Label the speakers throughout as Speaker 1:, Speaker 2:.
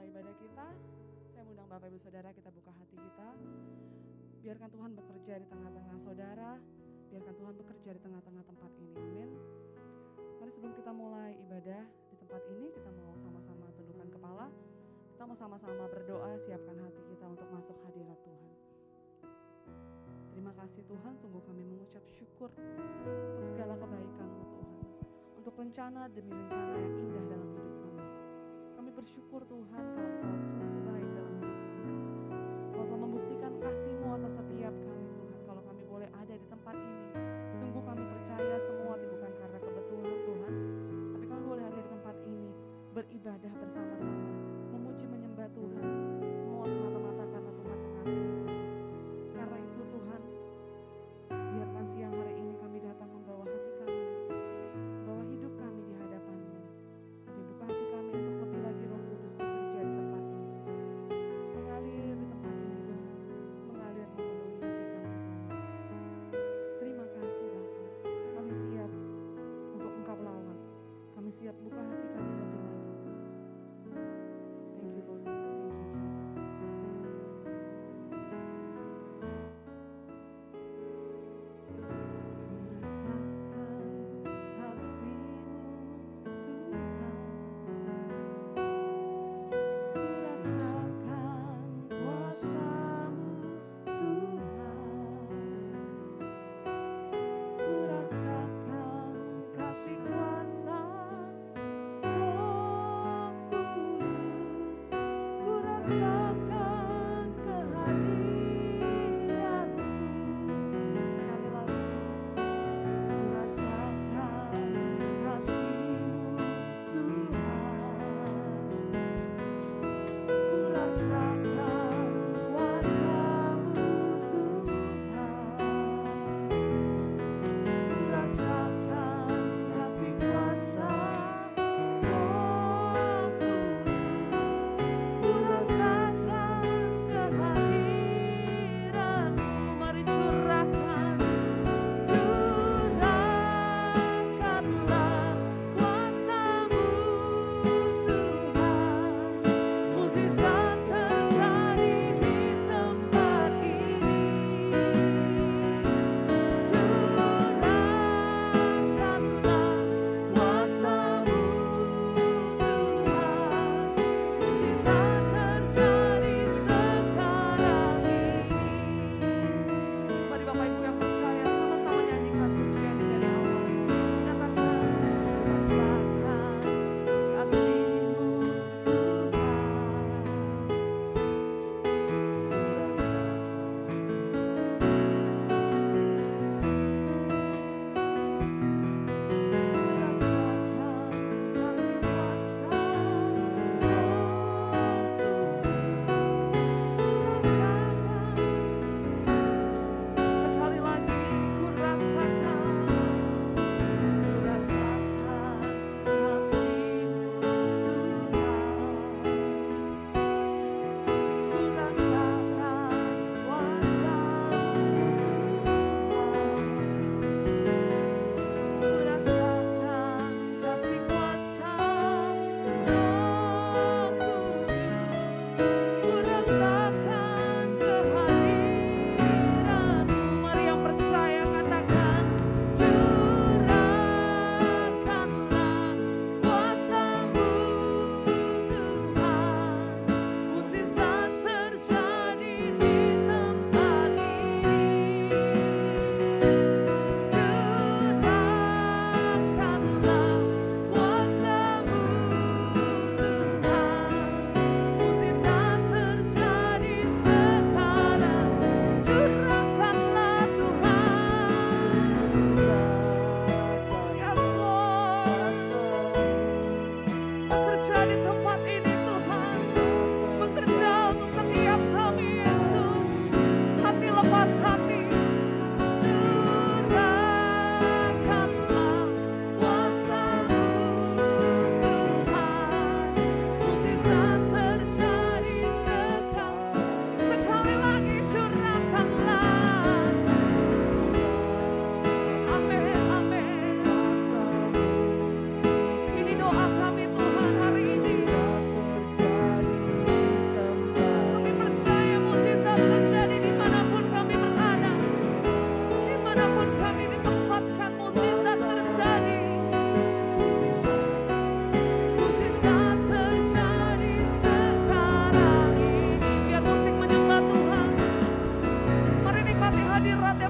Speaker 1: memulai ibadah kita, saya mengundang Bapak Ibu Saudara kita buka hati kita. Biarkan Tuhan bekerja di tengah-tengah saudara, biarkan Tuhan bekerja di tengah-tengah tempat ini, amin. Mari sebelum kita mulai ibadah di tempat ini, kita mau sama-sama tundukkan kepala. Kita mau sama-sama berdoa, siapkan hati kita untuk masuk hadirat Tuhan. Terima kasih Tuhan, sungguh kami mengucap syukur untuk segala kebaikan-Mu Tuhan. Untuk rencana demi rencana yang indah dalam hidup kami. Kami bersyukur Tuhan kalau Engkau sungguh baik dalam hidup kami. Kau telah membuktikan kasih-Mu atas setiap kami Tuhan. Kalau kami boleh ada di tempat ini, sungguh kami percaya semua bukan karena kebetulan Tuhan, tapi kami boleh ada di tempat ini, beribadah bersama-sama, memuji menyembah Tuhan, semua semata-mata karena Tuhan mengasihi kami. Karena itu Tuhan, biarkan siang hari ini kami datang membawa hati kami, membawa hidup kami di hadapan-Mu. Kami buka hati kami untuk lebih lagi Roh Kudus bekerja di tempat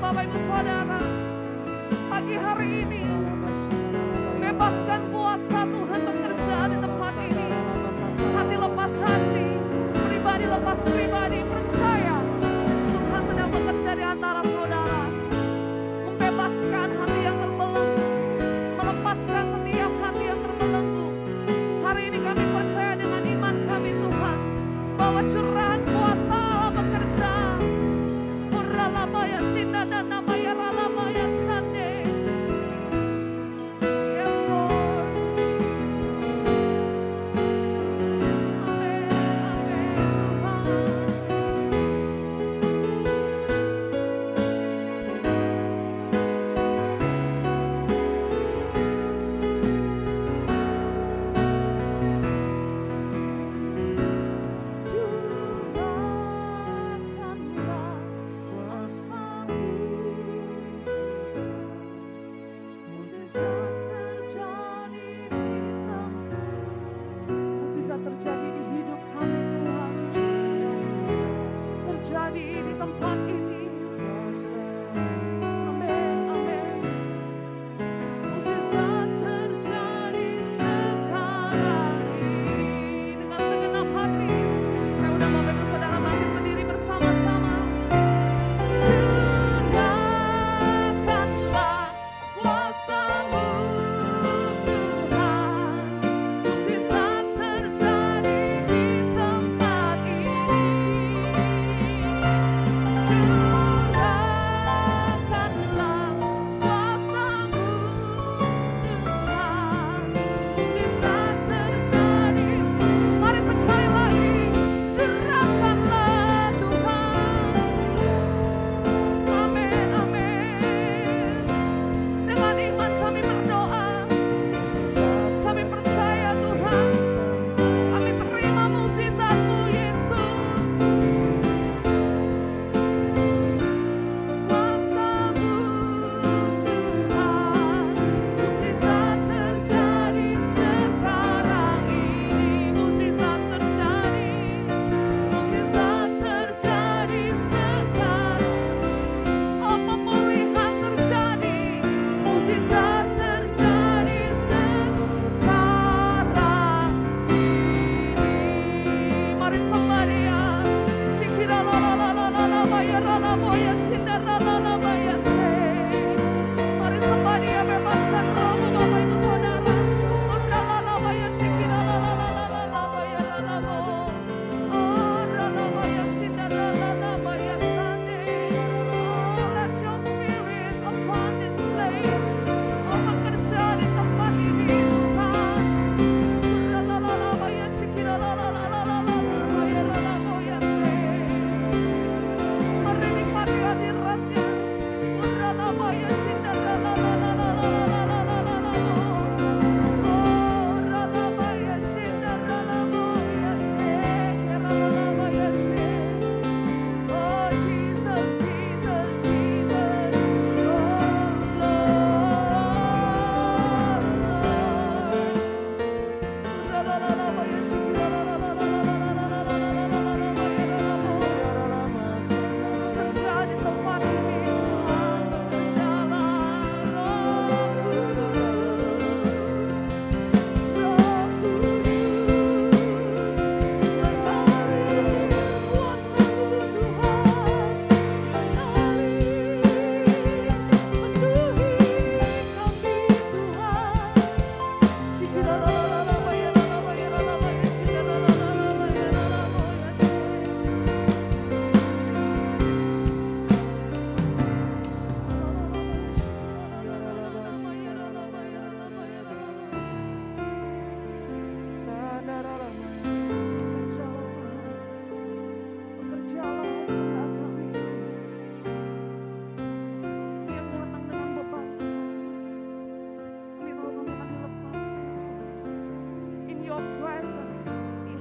Speaker 1: Bapak Ibu Saudara, pagi hari ini bebaskan kuasa Tuhan bekerja di tempat ini. Hati lepas hati, pribadi lepas pribadi, percaya Tuhan sedang bekerja di antara saudara, membebaskan hati yang terbelenggu, melepaskan setiap hati yang terbelenggu. Hari ini kami percaya dengan iman kami Tuhan, bahwa curahan kuasa Allah bekerja. Uralabaya Shinda dan Namaya Ralabaya Sande. Yes Lord. Amin, amin terjadi di hidup kami Tuhan, terjadi di tempat ini. Amin, amin. Mujizat terjadi sekarang ini. Dengan segenap hati, saya undang Bapak Ibu Saudara bangkit berdiri bersama-sama. Curahkanlah kuasa-Mu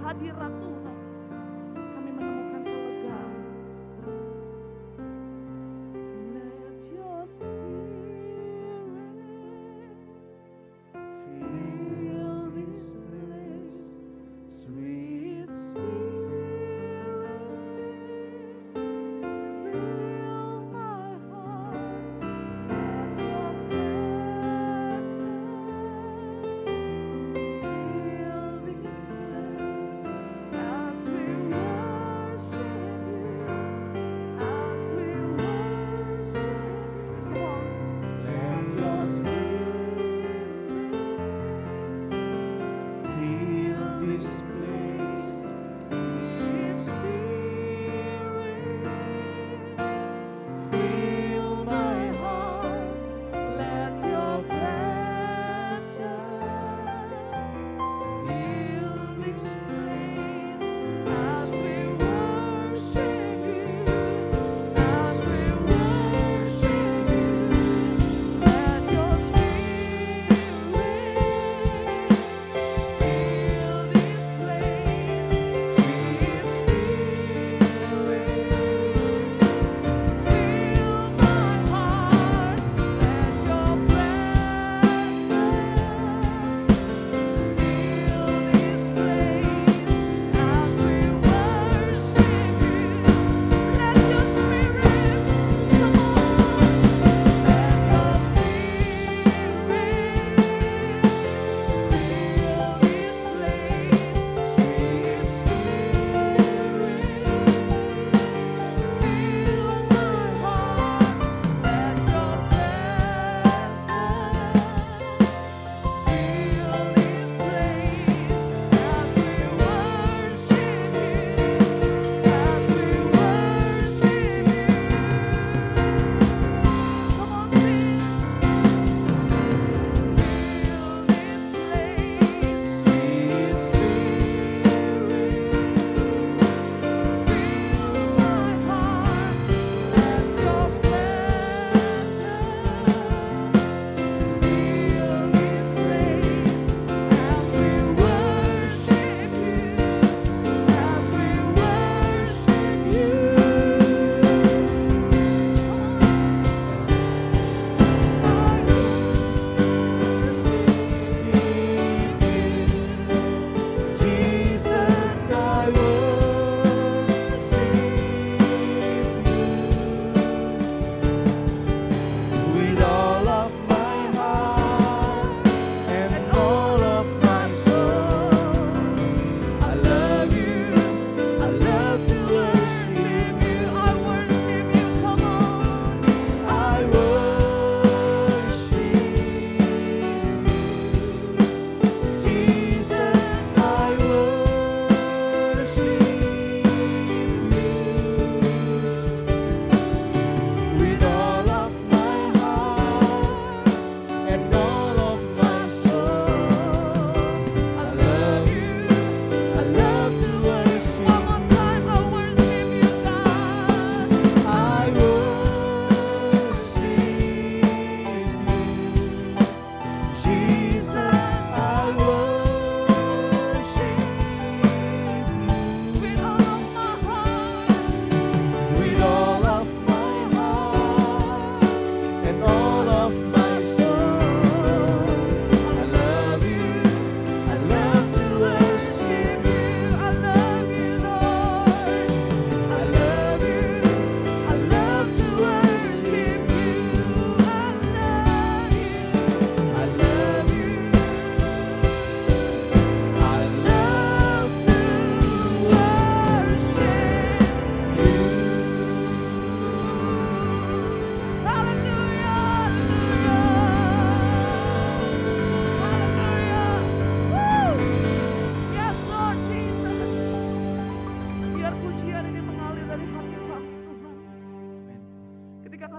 Speaker 1: hadirat Tuhan, kami menemukan kelegaan. Let your spirit fill this place, sweet spirit.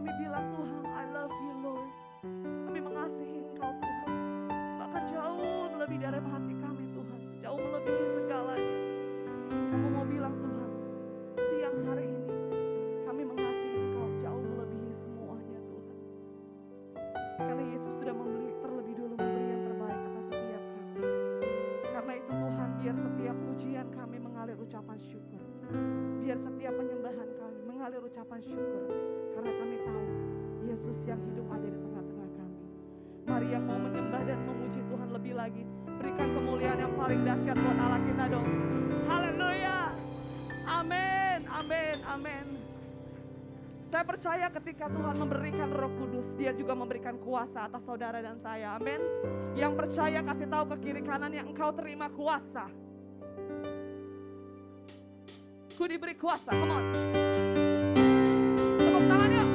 Speaker 1: kami bilang, Tuhan, I love you Lord. Kami mengasihi Engkau Tuhan. Bahkan jauh lebih dari hati kami Tuhan. Jauh melebihi segalanya. Kamu mau bilang, Tuhan, siang hari ini kami mengasihi Engkau jauh melebihi semuanya Tuhan. Karena Yesus sudah terlebih dulu memberi yang terbaik atas setiap kami. Karena itu Tuhan, biar setiap pujian kami mengalir ucapan syukur. Biar setiap penyembahan kami mengalir ucapan syukur. Karena kami tahu Yesus yang hidup ada di tengah-tengah kami. Mari yang mau menyembah dan memuji Tuhan lebih lagi, berikan kemuliaan yang paling dahsyat buat Allah kita dong. Haleluya. Amin, amin, amin. Saya percaya ketika Tuhan memberikan Roh Kudus, Dia juga memberikan kuasa atas saudara dan saya. Amin. Yang percaya kasih tahu ke kiri kanan yang engkau terima kuasa. Ku diberi kuasa, come on. Tepuk tangan yuk.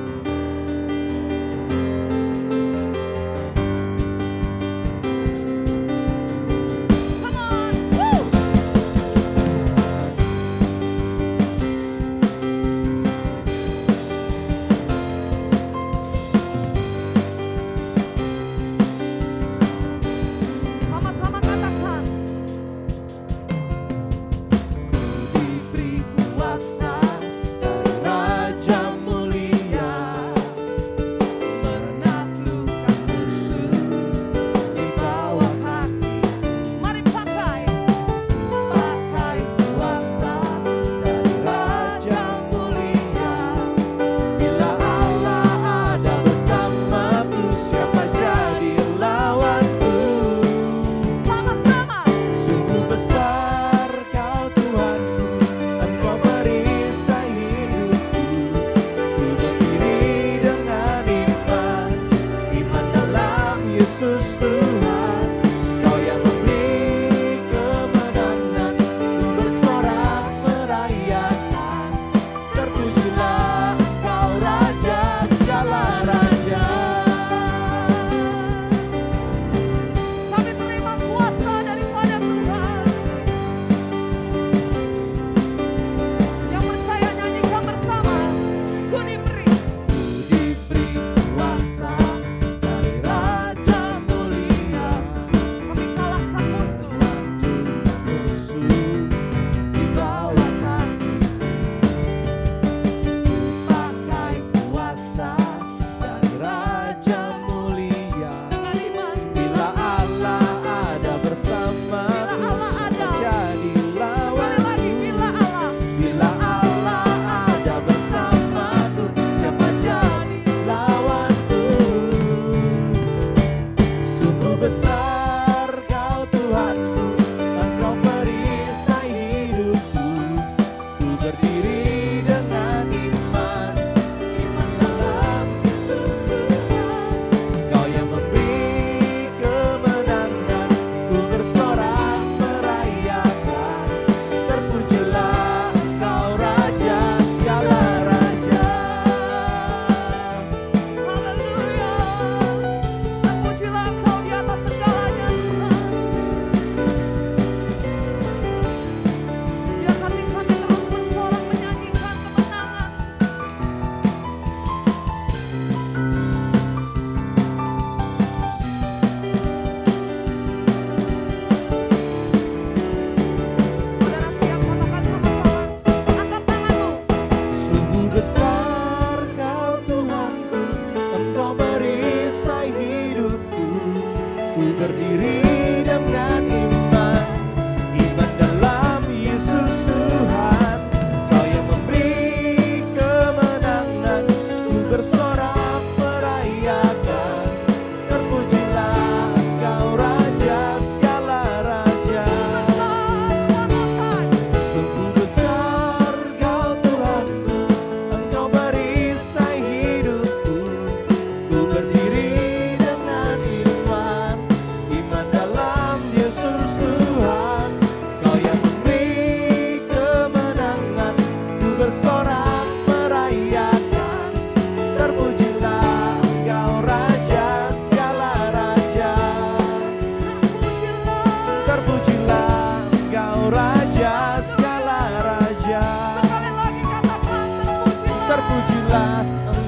Speaker 2: Terpujilah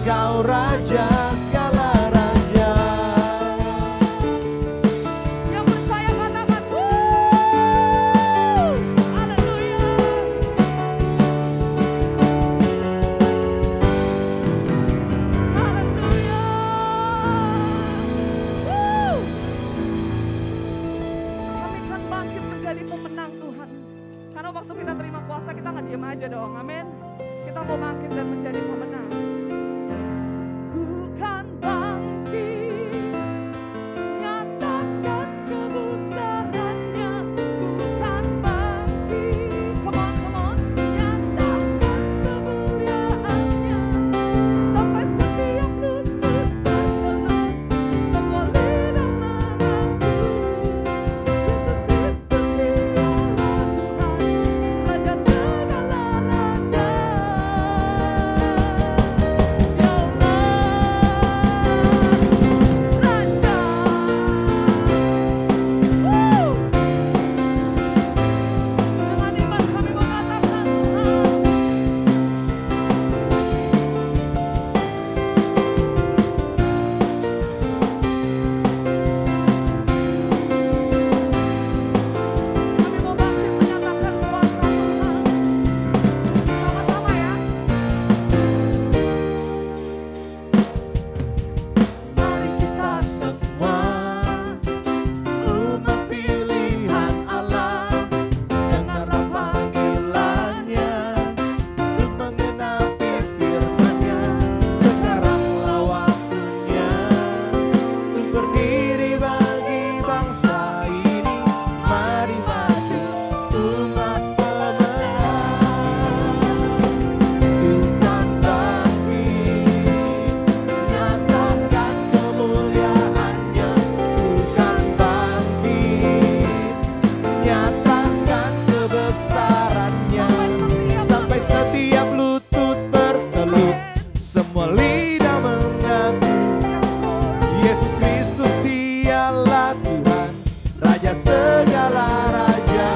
Speaker 2: Engkau Raja segala raja.
Speaker 1: Yang percaya katakan haleluya. Haleluya. Kami akan bangkit menjadi pemenang Tuhan. Karena waktu kita terima kuasa kita nggak diam aja dong, amin. Kita mau bangkit dan menjadi pemenang. Ku kan bangkit, nyatakan kebesarannya. Ku kan bangkit, come on, nyatakan kemuliaannya. Sampai setiap lutut bertelut, semua lidah mengaku Yesus Kristus dialah Tuhan, Raja segala raja.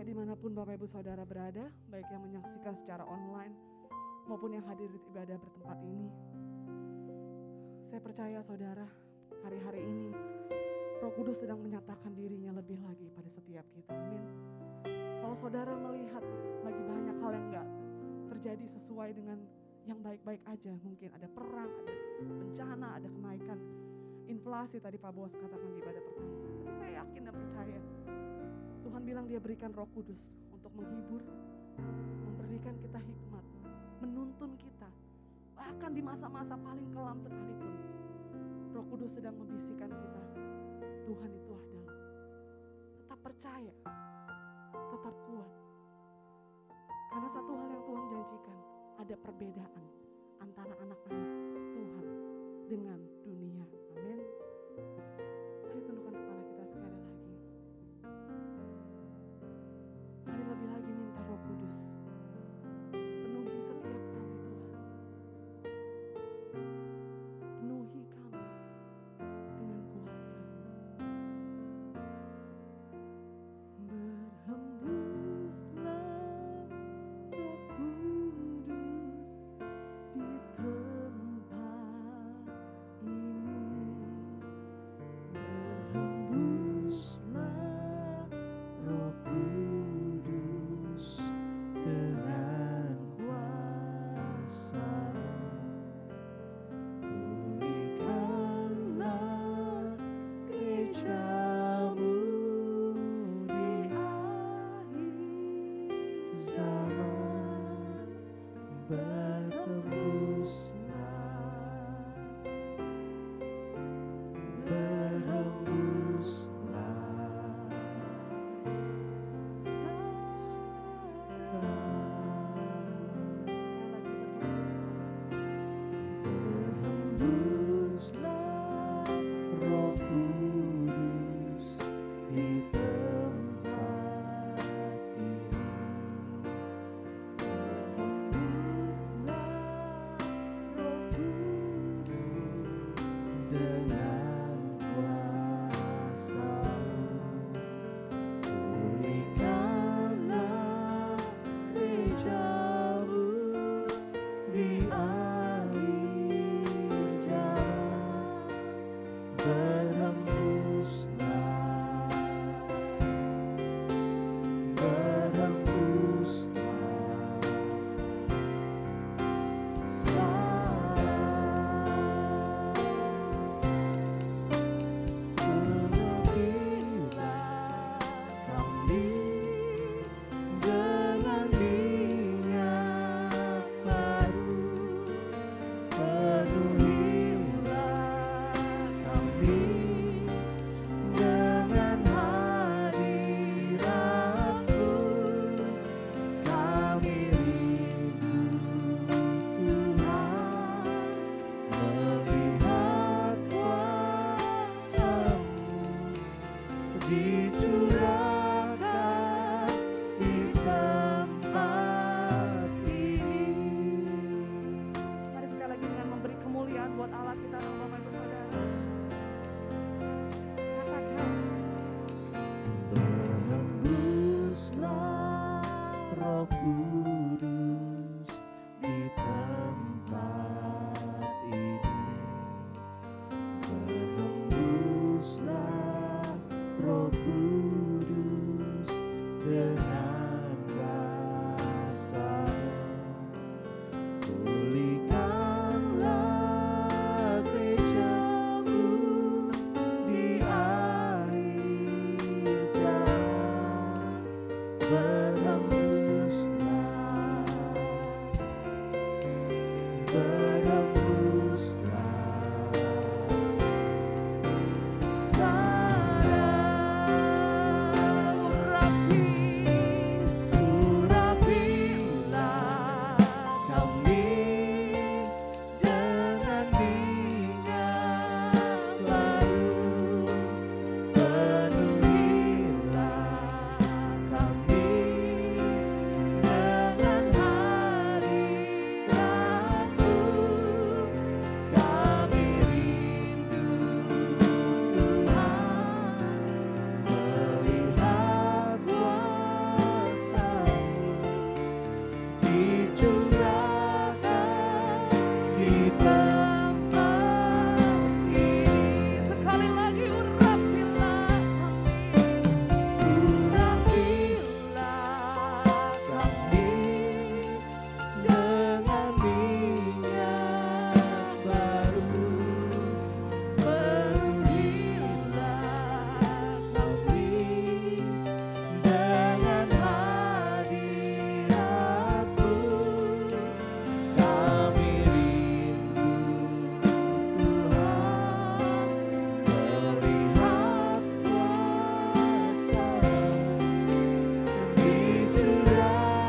Speaker 1: Dimanapun Bapak Ibu Saudara berada, baik yang menyaksikan secara online maupun yang hadir di ibadah bertempat ini, saya percaya saudara, hari-hari ini Roh Kudus sedang menyatakan dirinya lebih lagi pada setiap kita, amin. Kalau saudara melihat lagi banyak hal yang gak terjadi sesuai dengan yang baik-baik aja, mungkin ada perang, ada bencana, ada kenaikan inflasi tadi Pak Bos katakan di ibadah pertama, tapi saya yakin dan percaya Tuhan bilang dia berikan Roh Kudus untuk menghibur, memberikan kita hikmat, menuntun kita. Bahkan di masa-masa paling kelam sekalipun, Roh Kudus sedang membisikkan kita. Tuhan itu adalah. Tetap percaya, tetap kuat. Karena satu hal yang Tuhan janjikan, ada perbedaan antara anak-anak Tuhan dengan dunia. Amin. Mari tundukkan kepala kita sekali lagi.
Speaker 2: dicurahkan di tempat ini.
Speaker 1: Mari sekali lagi dengan memberi kemuliaan buat Allah kita, Bapak Ibu Saudara. Katakan,
Speaker 2: berhembuslah Roh Kudus di tempat ini. Berhembuslah Roh Kudus dengan kasar-Mu. Pulihkanlah gereja-Mu di akhir zaman. Berhembuslah, berhembuslah. Sekarang urapilah kami dengan minyak baru. Penuhilah kami dengan hadirat-Mu. Kami rindu Tuhan melihat kuasa-Mu dicurahkan di tempat ini.
Speaker 1: sekali lagi urapilah
Speaker 2: Urapilah kami dengan minyak baru. Penuhilah kami dengan hadirat-Mu. Kami rindu Tuhan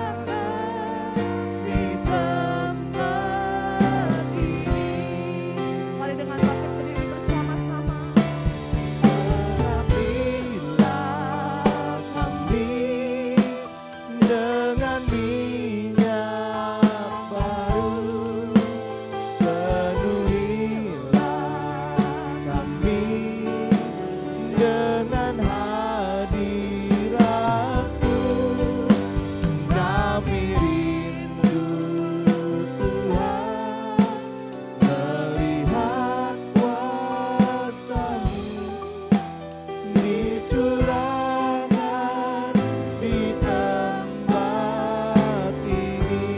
Speaker 2: melihat kuasa-Mu dicurahkan di tempat ini.
Speaker 1: Mari dengan bangkit berdiri bersama-sama.
Speaker 2: Urapilah kami dengan minyak baru. Penuhilah kami dengan hadirat-Mu. Kami rindu Tuhan melihat kuasa-Mu dicurahkan di tempat ini.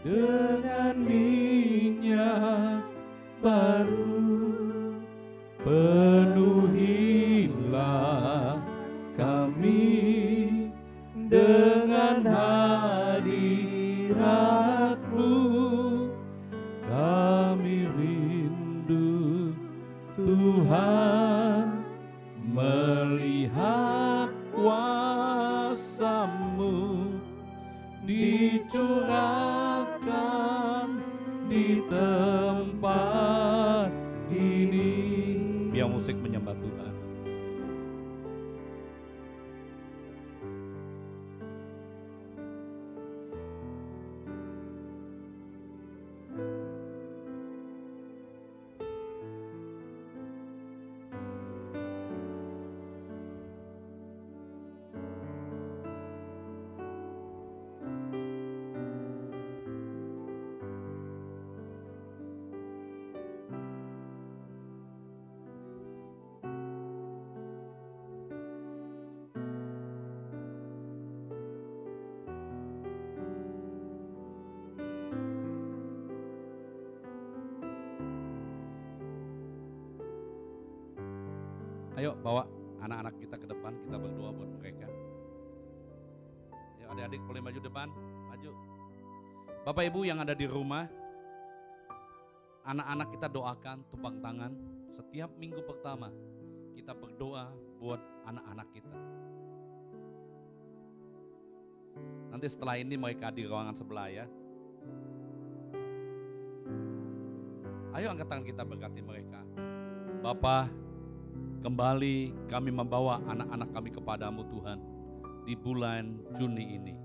Speaker 2: Urapilah kami dengan minyak baru. Penuhilah kami dengan hadirat-Mu. Kami rindu Tuhan melihat kuasa-Mu dicurahkan di tempat ini. Biar musik menyembah Tuhan. Ayo bawa anak-anak kita ke depan, kita berdoa buat mereka. Ayo adik-adik boleh maju depan, maju. Bapak Ibu yang ada di rumah, anak-anak kita doakan tumpang tangan. Setiap minggu pertama kita berdoa buat anak-anak kita. Nanti setelah ini mereka di ruangan sebelah ya. Ayo angkat tangan kita berkati mereka. Bapa, kembali kami membawa anak-anak kami kepadamu Tuhan di bulan Juni ini.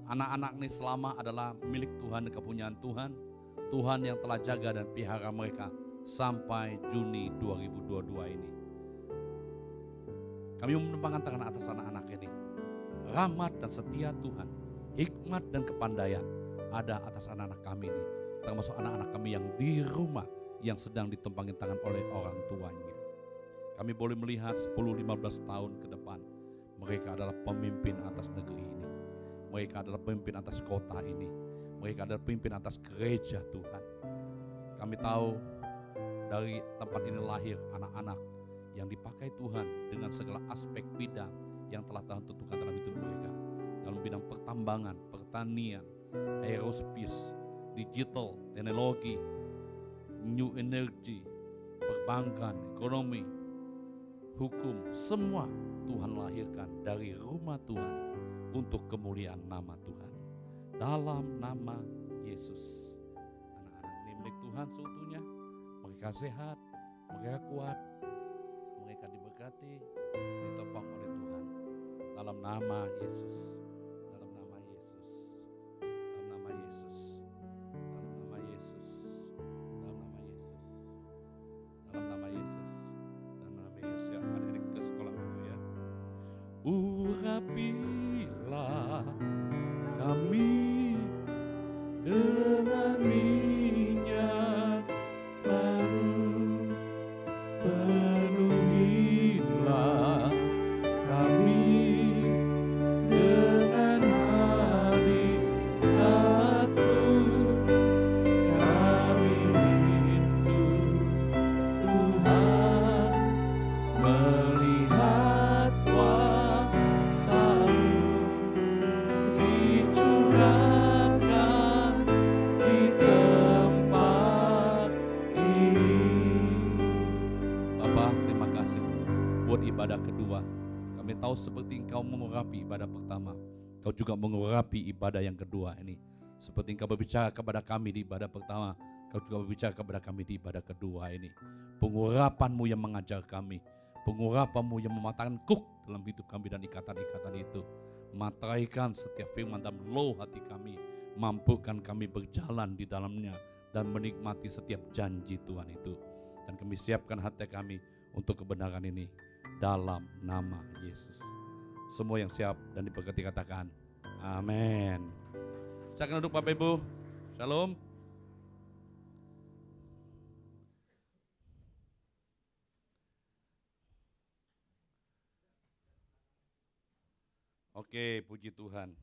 Speaker 2: Anak-anak ini selama adalah milik Tuhan dan kepunyaan Tuhan. Tuhan yang telah jaga dan pelihara mereka sampai Juni 2022 ini. Kami menumpangkan tangan atas anak-anak ini. Rahmat dan setia Tuhan, hikmat dan kepandaian ada atas anak-anak kami ini. Termasuk anak-anak kami yang di rumah yang sedang ditumpangin tangan oleh orang tuanya. Kami boleh melihat 10-15 tahun ke depan mereka adalah pemimpin atas negeri ini. Mereka adalah pemimpin atas kota ini. Mereka adalah pemimpin atas gereja Tuhan. Kami tahu dari tempat ini lahir anak-anak yang dipakai Tuhan dengan segala aspek bidang yang telah Tuhan tentukan dalam hidup mereka. Dalam bidang pertambangan, pertanian, aerospace, digital, teknologi, new energy, perbankan, ekonomi, hukum, semua Tuhan lahirkan dari rumah Tuhan untuk kemuliaan nama Tuhan. Dalam nama Yesus. Anak-anak ini milik Tuhan seutuhnya. Mereka sehat, mereka kuat, mereka diberkati, ditopang oleh Tuhan. Dalam nama Yesus. Dalam nama Yesus. Dalam nama Yesus. Dalam nama Yesus. Dalam nama Yesus. Dalam nama Yesus. Dalam nama Yesus. Ya, adik-adik ke sekolah minggu ya. Urapilah kami dengan minyak baru, penuhilah kami dengan hadirat-Mu, kami rindu Tuhan melihat kuasa-Mu dicurahkan di tempat ini. Bapa, terima kasih buat ibadah kedua. Kami tahu seperti Engkau mengurapi ibadah pertama, Engkau juga mengurapi ibadah yang kedua ini. Seperti Engkau berbicara kepada kami di ibadah pertama, Engkau juga berbicara kepada kami di ibadah kedua ini. Pengurapan-Mu yang mengajar kami, pengurapan-Mu yang mematahkan kuk dalam hidup kami dan ikatan-ikatan itu. Materaikan setiap firman dalam loh hati kami, mampukan kami berjalan di dalamnya dan menikmati setiap janji Tuhan itu. Dan kami siapkan hati kami untuk kebenaran ini dalam nama Yesus. Semua yang siap dan diberkati katakan amin. Silakan duduk Bapak Ibu. Shalom. Oke, puji Tuhan.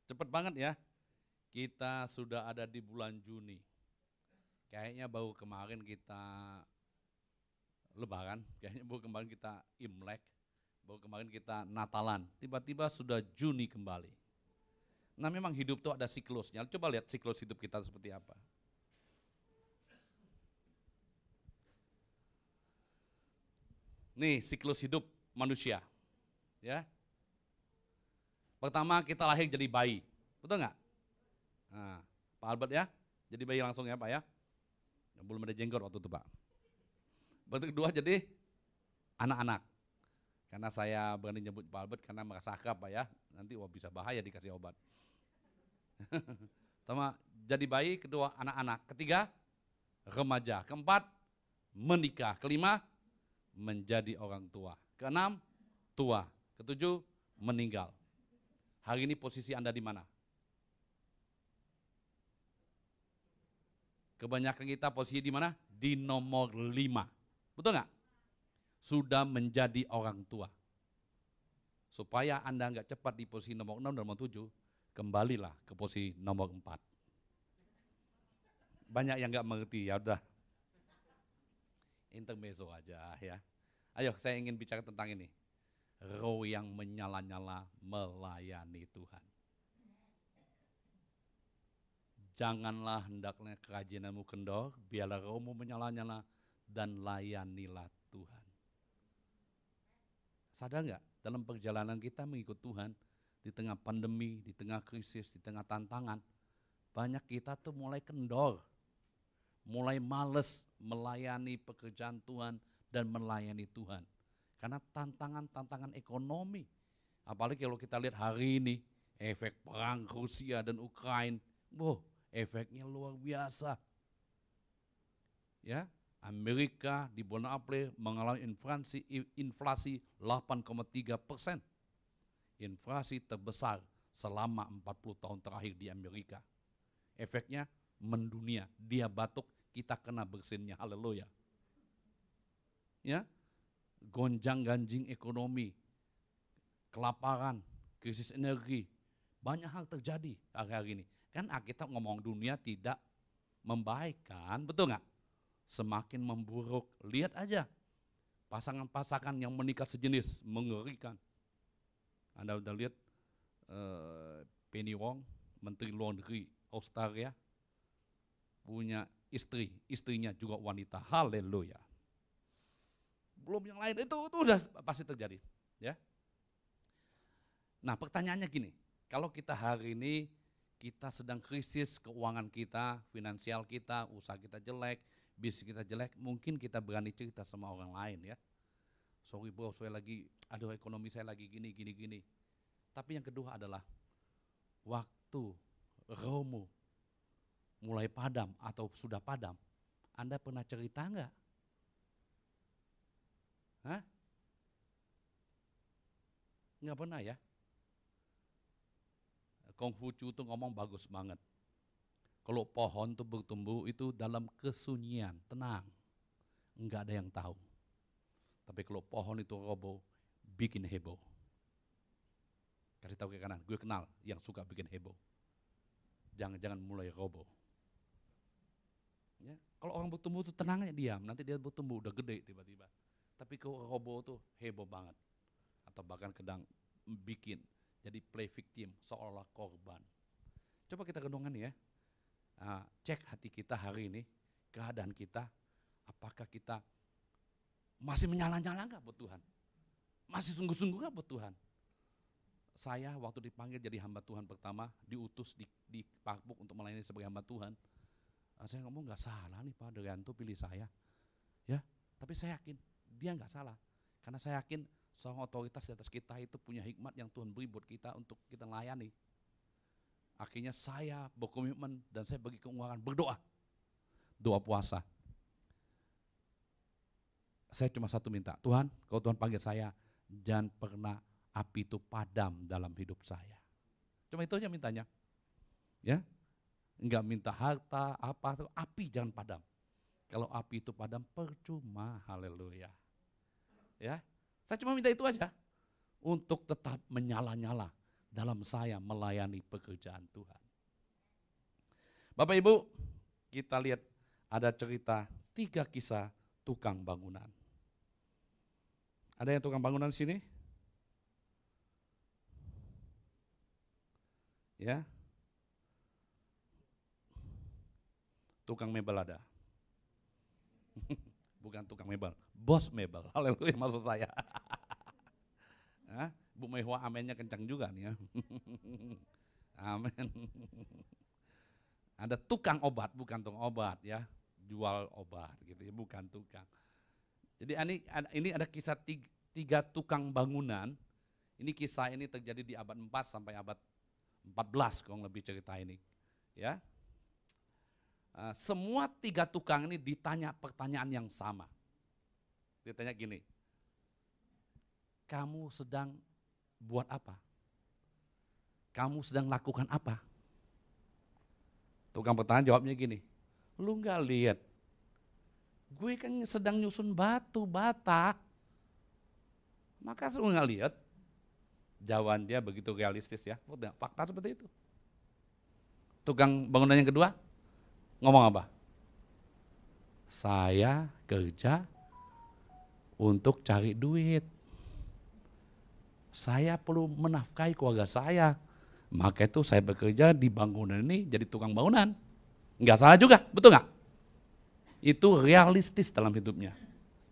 Speaker 2: Cepat banget ya. Kita sudah ada di bulan Juni. Kayaknya baru kemarin kita Lebaran, kayaknya baru kemarin kita Imlek, baru kemarin kita Natalan. Tiba-tiba sudah Juni kembali. Nah memang hidup tuh ada siklusnya. Coba lihat siklus hidup kita seperti apa. Nih siklus hidup manusia. Ya. Pertama kita lahir jadi bayi, betul nggak? Nah, Pak Albert ya, jadi bayi langsung ya Pak ya. Belum ada jenggot waktu itu Pak. Bentuk kedua jadi anak-anak. Karena saya berani nyebut Pak Albert karena merasa akrab Pak ya. Nanti wah bisa bahaya dikasih obat. Pertama jadi bayi, kedua anak-anak, ketiga remaja, keempat menikah, kelima menjadi orang tua, keenam tua, ketujuh meninggal. Hari ini posisi Anda di mana? Kebanyakan kita posisi di mana? Di nomor 5. Betul nggak? Sudah menjadi orang tua. Supaya Anda nggak cepat di posisi nomor 6 dan nomor 7, kembalilah ke posisi nomor 4. Banyak yang nggak mengerti, ya udah. Intermezzo aja ya. Ayo saya ingin bicara tentang ini. Roh yang menyala-nyala melayani Tuhan. Janganlah hendaknya kerajinanmu kendor, biarlah rohmu menyala-nyala dan layanilah Tuhan. Sadar nggak? Dalam perjalanan kita mengikut Tuhan, di tengah pandemi, di tengah krisis, di tengah tantangan, banyak kita tuh mulai kendor, mulai males melayani pekerjaan Tuhan dan melayani Tuhan. Karena tantangan-tantangan ekonomi, apalagi kalau kita lihat hari ini, efek perang Rusia dan Ukraina, efeknya luar biasa. Ya, Amerika di bulan April mengalami inflasi 8,3%. Inflasi terbesar selama 40 tahun terakhir di Amerika. Efeknya mendunia, dia batuk, kita kena bersinnya, haleluya. Ya, gonjang-ganjing ekonomi, kelaparan, krisis energi, banyak hal terjadi hari-hari ini. Kan kita ngomong dunia tidak membaik kan, betul nggak? Semakin memburuk, lihat aja pasangan-pasangan yang menikah sejenis, mengerikan. Anda udah lihat Penny Wong, Menteri Luar Negeri Australia, punya istrinya juga wanita, haleluya. Belum yang lain, itu udah pasti terjadi. Ya. Nah pertanyaannya gini, kalau kita hari ini kita sedang krisis keuangan kita, finansial kita, usaha kita jelek, bisnis kita jelek, mungkin kita berani cerita sama orang lain ya. Sorry bro, saya lagi, aduh ekonomi saya lagi gini. Tapi yang kedua adalah waktu romo mulai padam atau sudah padam, Anda pernah cerita enggak? Hah? Enggak pernah ya? Konghucu tuh ngomong bagus banget. Kalau pohon tuh bertumbuh itu dalam kesunyian, tenang. Enggak ada yang tahu. Tapi kalau pohon itu roboh, bikin heboh. Kasih tahu ke kanan, gue kenal yang suka bikin heboh. Jangan mulai roboh. Ya, kalau orang bertumbuh itu tenang aja, diam, nanti dia bertumbuh udah gede tiba-tiba. Tapi kalau roboh tuh heboh banget. Atau bahkan kadang bikin jadi play victim, seolah korban. Coba kita renungan ya. Cek hati kita hari ini, keadaan kita, apakah kita masih menyala-nyala nggak buat Tuhan? Masih sungguh-sungguh nggak buat Tuhan? Saya waktu dipanggil jadi hamba Tuhan pertama, diutus di Parkbuk untuk melayani sebagai hamba Tuhan. Saya ngomong nggak salah nih Pak Deryanto pilih saya, ya. Tapi saya yakin dia nggak salah, karena saya yakin seorang otoritas di atas kita itu punya hikmat yang Tuhan beri buat kita untuk kita layani. Akhirnya saya berkomitmen dan saya bagi keuangan berdoa, doa puasa. Saya cuma satu minta, Tuhan, kalau Tuhan panggil saya, jangan pernah api itu padam dalam hidup saya. Cuma itu aja mintanya, ya. Enggak minta harta apa, api jangan padam. Kalau api itu padam percuma, haleluya. Ya, saya cuma minta itu aja untuk tetap menyala-nyala dalam saya melayani pekerjaan Tuhan. Bapak Ibu, kita lihat ada cerita 3 kisah tukang bangunan. Ada yang tukang bangunan di sini? Ya. Tukang mebel ada. Bukan tukang mebel, bos mebel. Haleluya maksud saya. Bu Mehwa amennya kencang juga nih ya. Amin. Ada tukang obat, bukan tukang obat ya, jual obat gitu ya, bukan tukang. Jadi ini ada kisah 3 tukang bangunan. Ini kisah ini terjadi di abad 4 sampai abad 14 kurang lebih cerita ini. Ya. Semua 3 tukang ini ditanya pertanyaan yang sama. Ditanya gini, kamu sedang buat apa? Kamu sedang lakukan apa? Tukang pertanyaan jawabnya gini, lu gak lihat, gue kan sedang nyusun batu bata, maka lu gak lihat? Jawaban dia begitu realistis ya, fakta seperti itu. Tukang bangunan yang kedua, ngomong apa? Saya kerja untuk cari duit. Saya perlu menafkahi keluarga saya. Maka itu saya bekerja di bangunan ini jadi tukang bangunan. Enggak salah juga, betul enggak? Itu realistis dalam hidupnya.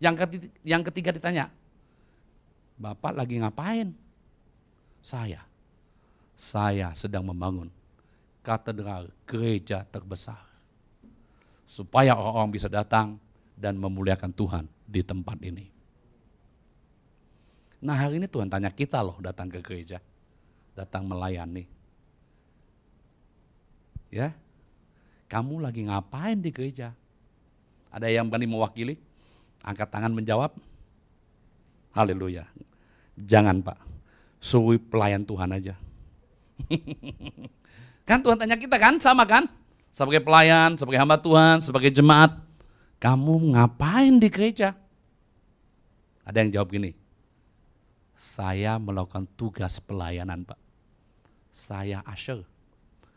Speaker 2: Yang ketiga ditanya, Bapak lagi ngapain? Saya saya sedang membangun katedral gereja terbesar. Supaya orang-orang bisa datang dan memuliakan Tuhan di tempat ini. Nah hari ini Tuhan tanya kita loh datang ke gereja. Datang melayani. Ya, kamu lagi ngapain di gereja? Ada yang berani mewakili? Angkat tangan menjawab. Haleluya. Jangan Pak, suruh pelayan Tuhan aja. Kan Tuhan tanya kita kan, sama kan? Sebagai pelayan, sebagai hamba Tuhan, sebagai jemaat. Kamu ngapain di gereja? Ada yang jawab gini, saya melakukan tugas pelayanan Pak. Saya usher,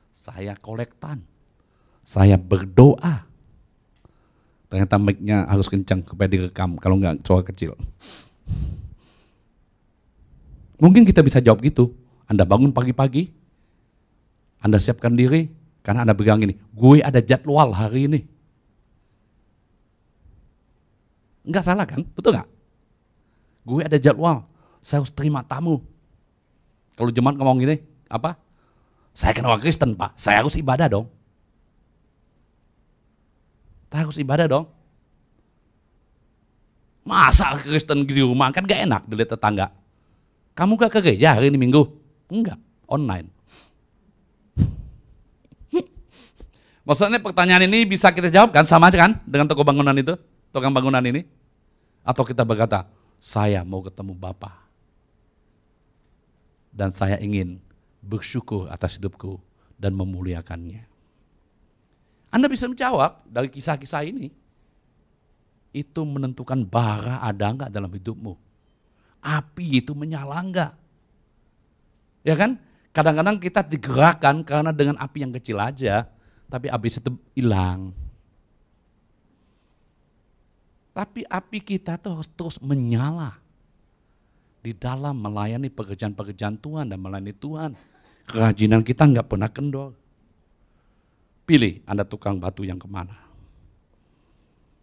Speaker 2: saya kolektan, saya berdoa. Ternyata mic-nya harus kencang supaya direkam, kalau enggak suara kecil. Mungkin kita bisa jawab gitu, Anda bangun pagi-pagi, Anda siapkan diri, karena Anda bilang gini, gue ada jadwal hari ini. Enggak salah kan? Betul enggak? Gue ada jadwal, saya harus terima tamu. Kalau jemaat ngomong gini, apa? Saya kan orang Kristen Pak, saya harus ibadah dong. Saya harus ibadah dong. Masa Kristen di rumah kan gak enak dilihat tetangga. Kamu gak ke gereja hari ini Minggu? Enggak, online. Maksudnya pertanyaan ini bisa kita jawab kan, sama aja kan dengan toko bangunan itu, tukang bangunan ini? Atau kita berkata, saya mau ketemu Bapa dan saya ingin bersyukur atas hidupku dan memuliakannya. Anda bisa menjawab dari kisah-kisah ini, itu menentukan bara ada enggak dalam hidupmu. Api itu menyala enggak. Ya kan? Kadang-kadang kita digerakkan karena dengan api yang kecil aja, tapi habis itu hilang. Tapi api kita tuh harus terus menyala di dalam melayani pekerjaan-pekerjaan Tuhan dan melayani Tuhan. Kerajinan kita nggak pernah kendor. Pilih Anda tukang batu yang kemana.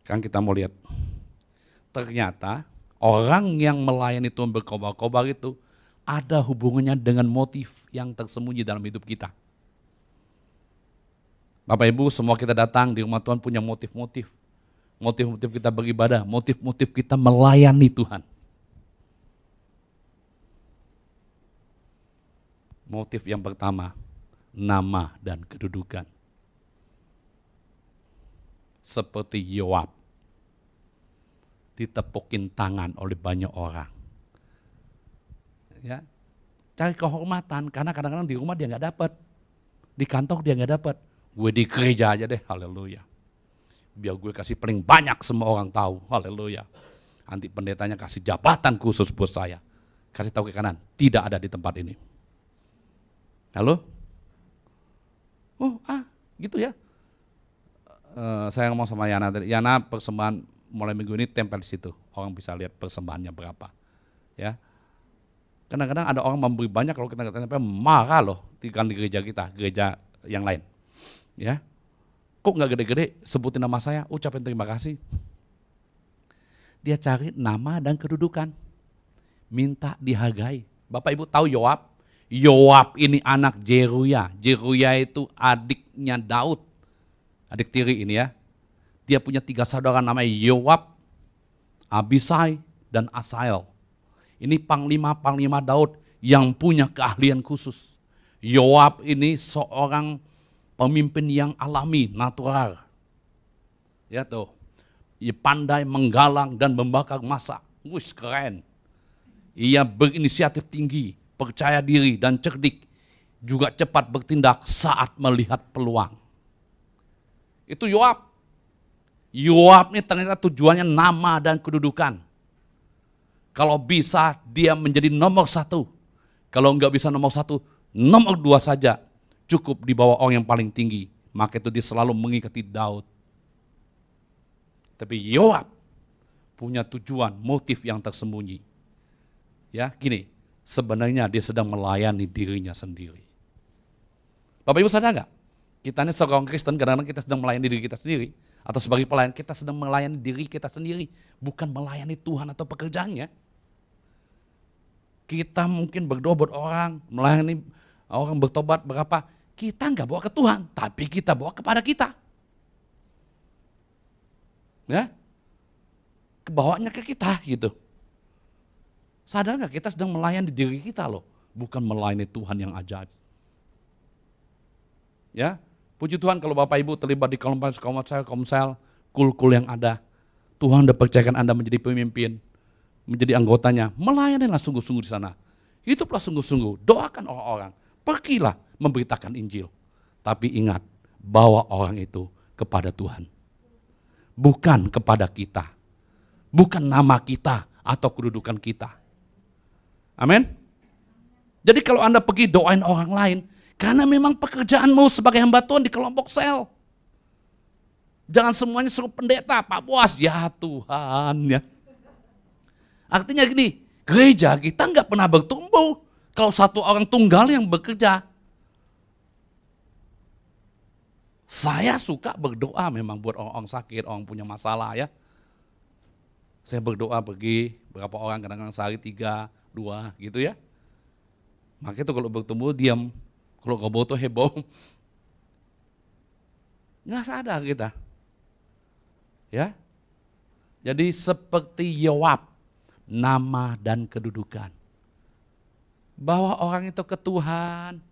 Speaker 2: Kan kita mau lihat. Ternyata orang yang melayani Tuhan berkobar-kobar itu ada hubungannya dengan motif yang tersembunyi dalam hidup kita. Bapak Ibu, semua kita datang di rumah Tuhan punya motif-motif. Motif-motif kita beribadah, motif-motif kita melayani Tuhan. Motif yang pertama, nama dan kedudukan. Seperti Yoab, ditepukin tangan oleh banyak orang. Ya, cari kehormatan, karena kadang-kadang di rumah dia nggak dapat, di kantor dia nggak dapat. Gue di gereja aja deh, haleluya. Biar gue kasih paling banyak semua orang tahu, haleluya. Nanti pendetanya kasih jabatan khusus buat saya. Kasih tahu ke kanan, tidak ada di tempat ini. Halo? Oh, gitu ya. Saya ngomong sama Yana tadi, Yana persembahan mulai minggu ini tempel di situ. Orang bisa lihat persembahannya berapa. Ya. Kadang-kadang ada orang memberi banyak, kalau kita nggak tempel, marah loh di gereja kita, gereja yang lain. Ya, kok nggak gede-gede sebutin nama saya, ucapin terima kasih. Dia cari nama dan kedudukan, minta dihargai. Bapak Ibu tahu Yoab? Yoab ini anak Jeruya. Jeruya itu adiknya Daud, adik tiri ini ya. Dia punya 3 saudara namanya Yoab, Abisai, dan Asael. Ini panglima-panglima Daud yang punya keahlian khusus. Yoab ini seorang pemimpin yang alami, natural. Ya tuh, ia pandai menggalang dan membakar massa. Wih, keren. Ia berinisiatif tinggi, percaya diri dan cerdik. Juga cepat bertindak saat melihat peluang. Itu Yoab. Yoab ini ternyata tujuannya nama dan kedudukan. Kalau bisa dia menjadi nomor 1. Kalau enggak bisa nomor 1, nomor 2 saja. Cukup di bawah orang yang paling tinggi. Maka itu dia selalu mengikuti Daud. Tapi Yoab punya tujuan, motif yang tersembunyi. Ya, gini, sebenarnya dia sedang melayani dirinya sendiri. Bapak Ibu sadar nggak? Kita ini seorang Kristen, kadang-kadang kita sedang melayani diri kita sendiri. Atau sebagai pelayan, kita sedang melayani diri kita sendiri. Bukan melayani Tuhan atau pekerjaannya. Kita mungkin berdoa buat orang, melayani Orang bertobat berapa? Kita nggak bawa ke Tuhan, tapi kita bawa kepada kita. Ya, kebawanya ke kita gitu. Sadar nggak kita sedang melayani diri kita loh, bukan melayani Tuhan yang ajaib. Ya, puji Tuhan kalau Bapak Ibu terlibat di komsel, kul-kul yang ada. Tuhan udah percayakan Anda menjadi pemimpin, menjadi anggotanya, melayanilah sungguh-sungguh di sana. Hiduplah sungguh-sungguh, doakan orang-orang, pergilah memberitakan Injil. Tapi ingat, bawa orang itu kepada Tuhan. Bukan kepada kita. Bukan nama kita atau kedudukan kita. Amin. Jadi kalau Anda pergi doain orang lain, karena memang pekerjaanmu sebagai hamba Tuhan di kelompok sel. Jangan semuanya suruh pendeta, Pak Boas, ya Tuhan ya. Artinya gini, gereja kita nggak pernah bertumbuh kalau satu orang tunggal yang bekerja. Saya suka berdoa memang buat orang-orang sakit, orang punya masalah ya. Saya berdoa pergi, berapa orang kadang-kadang sehari 3, 2 gitu ya. Makanya itu kalau bertemu diam, kalau ngobrol tuh heboh. Nggak sadar kita. Ya. Jadi seperti Yoab, nama dan kedudukan. Bawa orang itu ke Tuhan,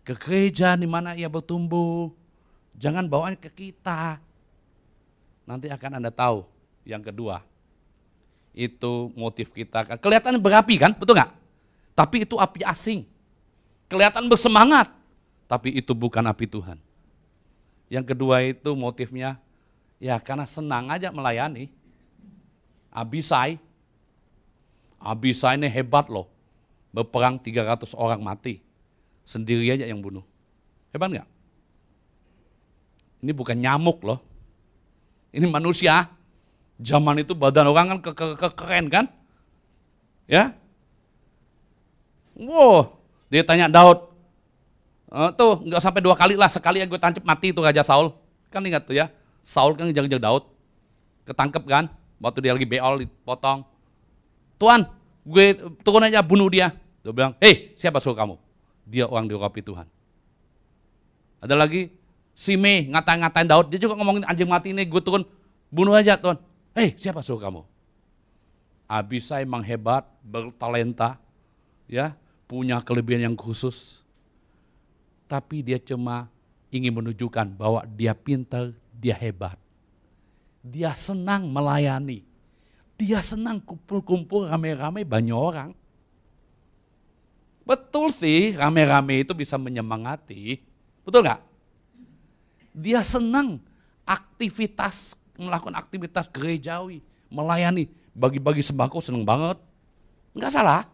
Speaker 2: ke gereja di mana ia bertumbuh. Jangan bawanya ke kita. Nanti akan Anda tahu. Yang kedua, itu motif kita kan. Kelihatan berapi kan, betul nggak? Tapi itu api asing. Kelihatan bersemangat, tapi itu bukan api Tuhan. Yang kedua itu motifnya, ya karena senang aja melayani. Abisai ini hebat loh, berperang 300 orang mati, sendiri aja yang bunuh. Hebat nggak? Ini bukan nyamuk loh, ini manusia. Zaman itu badan orang kan keren kan? Ya? Wow, dia tanya Daud, tuh nggak sampai 2 kali lah, sekali ya gue tancap mati itu Raja Saul. Kan ingat tuh ya, Saul kan ngejar-ngejar Daud, ketangkep kan, waktu dia lagi beol dipotong. Tuan, gue turun aja bunuh dia. Dia bilang, hei siapa suruh kamu? Dia orang diurapi Tuhan. Ada lagi, Simei ngatain Daud, dia juga ngomongin anjing mati ini, gue turun bunuh aja Tuhan. Hei siapa suruh kamu? Abisai emang hebat, bertalenta, ya, punya kelebihan yang khusus. Tapi dia cuma ingin menunjukkan bahwa dia pintar, dia hebat. Dia senang melayani. Dia senang kumpul-kumpul rame-rame banyak orang. Betul sih, rame-rame itu bisa menyemangati. Betul nggak? Dia senang melakukan aktivitas gerejawi, melayani, bagi-bagi sembako senang banget. Enggak salah.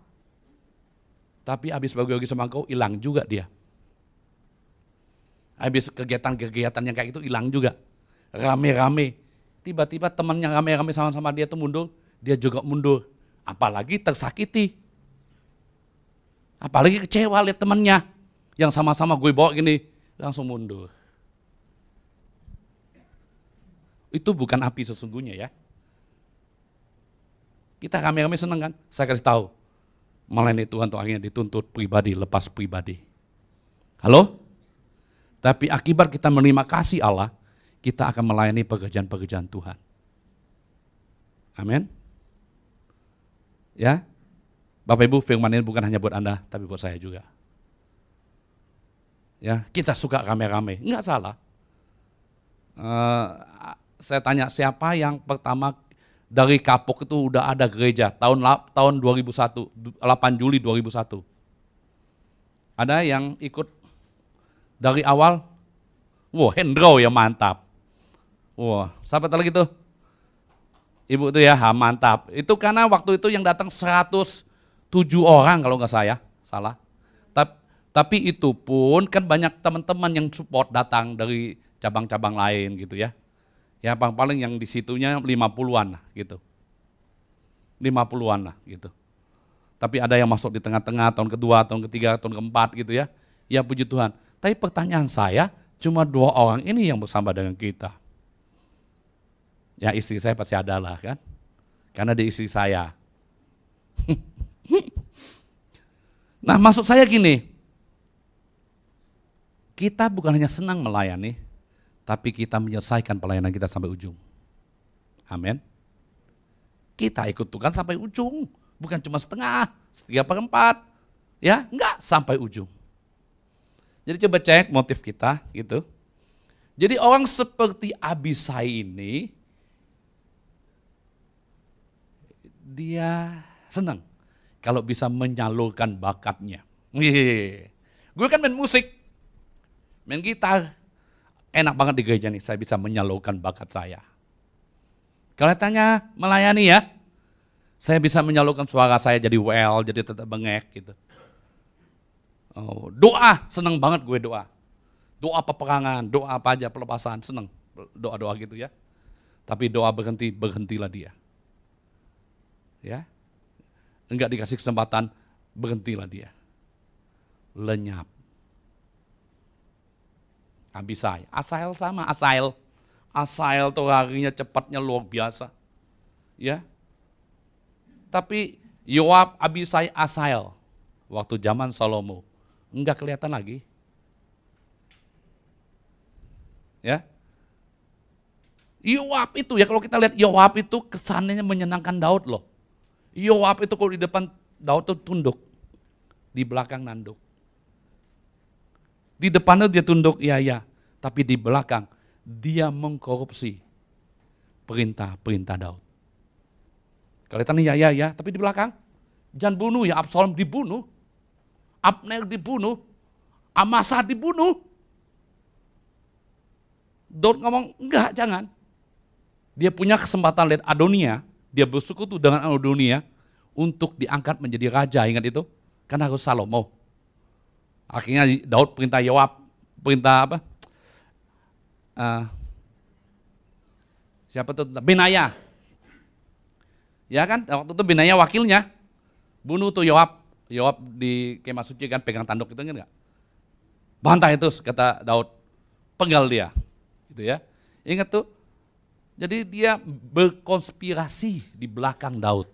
Speaker 2: Tapi habis bagi-bagi sembako hilang juga dia. Habis kegiatan-kegiatan yang kayak itu hilang juga. Rame-rame. Tiba-tiba temannya rame-rame sama-sama dia tuh mundur, dia juga mundur. Apalagi tersakiti. Apalagi kecewa lihat temannya yang sama-sama gue bawa gini, langsung mundur. Itu bukan api sesungguhnya ya. Kita rame-rame senang kan? Saya kasih tahu, melayani Tuhan tuh akhirnya dituntut pribadi, lepas pribadi. Halo? Tapi akibat kita menerima kasih Allah, kita akan melayani pekerjaan-pekerjaan Tuhan. Amin. Ya, Bapak Ibu, firman ini bukan hanya buat Anda, tapi buat saya juga. Ya, kita suka rame-rame, enggak salah. Saya tanya siapa yang pertama dari Kapok itu udah ada gereja tahun 2001, 8 Juli 2001. Ada yang ikut dari awal? Wah, Hendro ya mantap. Wah, siapa lagi tuh? Ibu itu ya, mantap. Itu karena waktu itu yang datang 107 orang kalau nggak saya, salah. Tapi itu pun kan banyak teman-teman yang support datang dari cabang-cabang lain gitu ya. Ya paling yang di situnya 50-an lah gitu. 50-an lah gitu. Tapi ada yang masuk di tengah-tengah, tahun kedua, tahun ketiga, tahun keempat gitu ya. Ya puji Tuhan. Tapi pertanyaan saya, cuma 2 orang ini yang bersama dengan kita. Ya istri saya pasti ada lah kan. Karena dia istri saya. Nah maksud saya gini, Kita bukan hanya senang melayani, tapi kita menyelesaikan pelayanan kita sampai ujung. Amin. Kita ikut Tuhan sampai ujung, bukan cuma setengah, 3/4, ya enggak, sampai ujung. Jadi coba cek motif kita gitu. Jadi orang seperti Abisai ini, dia senang kalau bisa menyalurkan bakatnya. Gue kan main musik, main gitar, enak banget di gereja nih, saya bisa menyalurkan bakat saya. Kalau tanya melayani ya, saya bisa menyalurkan suara saya jadi well, jadi tetap bengek gitu. Oh, doa, senang banget gue doa. Doa peperangan, doa apa aja, pelepasan, senang doa-doa gitu ya. Tapi doa berhenti, berhentilah dia. Ya, enggak dikasih kesempatan, berhentilah dia. Lenyap. Abisai, Asael sama, Asael tuh harinya cepatnya luar biasa. Ya. Tapi Yoab, Abisai, Asael waktu zaman Salomo enggak kelihatan lagi. Ya. Yoab itu ya, kalau kita lihat Yoab itu kesannya menyenangkan Daud loh. Yoab itu kalau di depan Daud tuh tunduk, di belakang nanduk. Di depannya dia tunduk, ya, tapi di belakang dia mengkorupsi perintah-perintah Daud. Kelihatan ya, tapi di belakang, jangan bunuh ya, Absalom dibunuh, Abner dibunuh, Amasa dibunuh. Daud ngomong, enggak, jangan. Dia punya kesempatan lihat Adonia, dia bersekutu dengan Adonia untuk diangkat menjadi raja, ingat itu? Karena harus Salomo. Akhirnya Daud perintah Yoab, perintah apa? Siapa itu? Benaya. Ya kan, waktu itu Benaya wakilnya, bunuh tuh Yoab. Yoab di kemah suci kan pegang tanduk itu enggak? Bantai itu kata Daud, penggal dia. Gitu ya. Ingat tuh, jadi dia berkonspirasi di belakang Daud.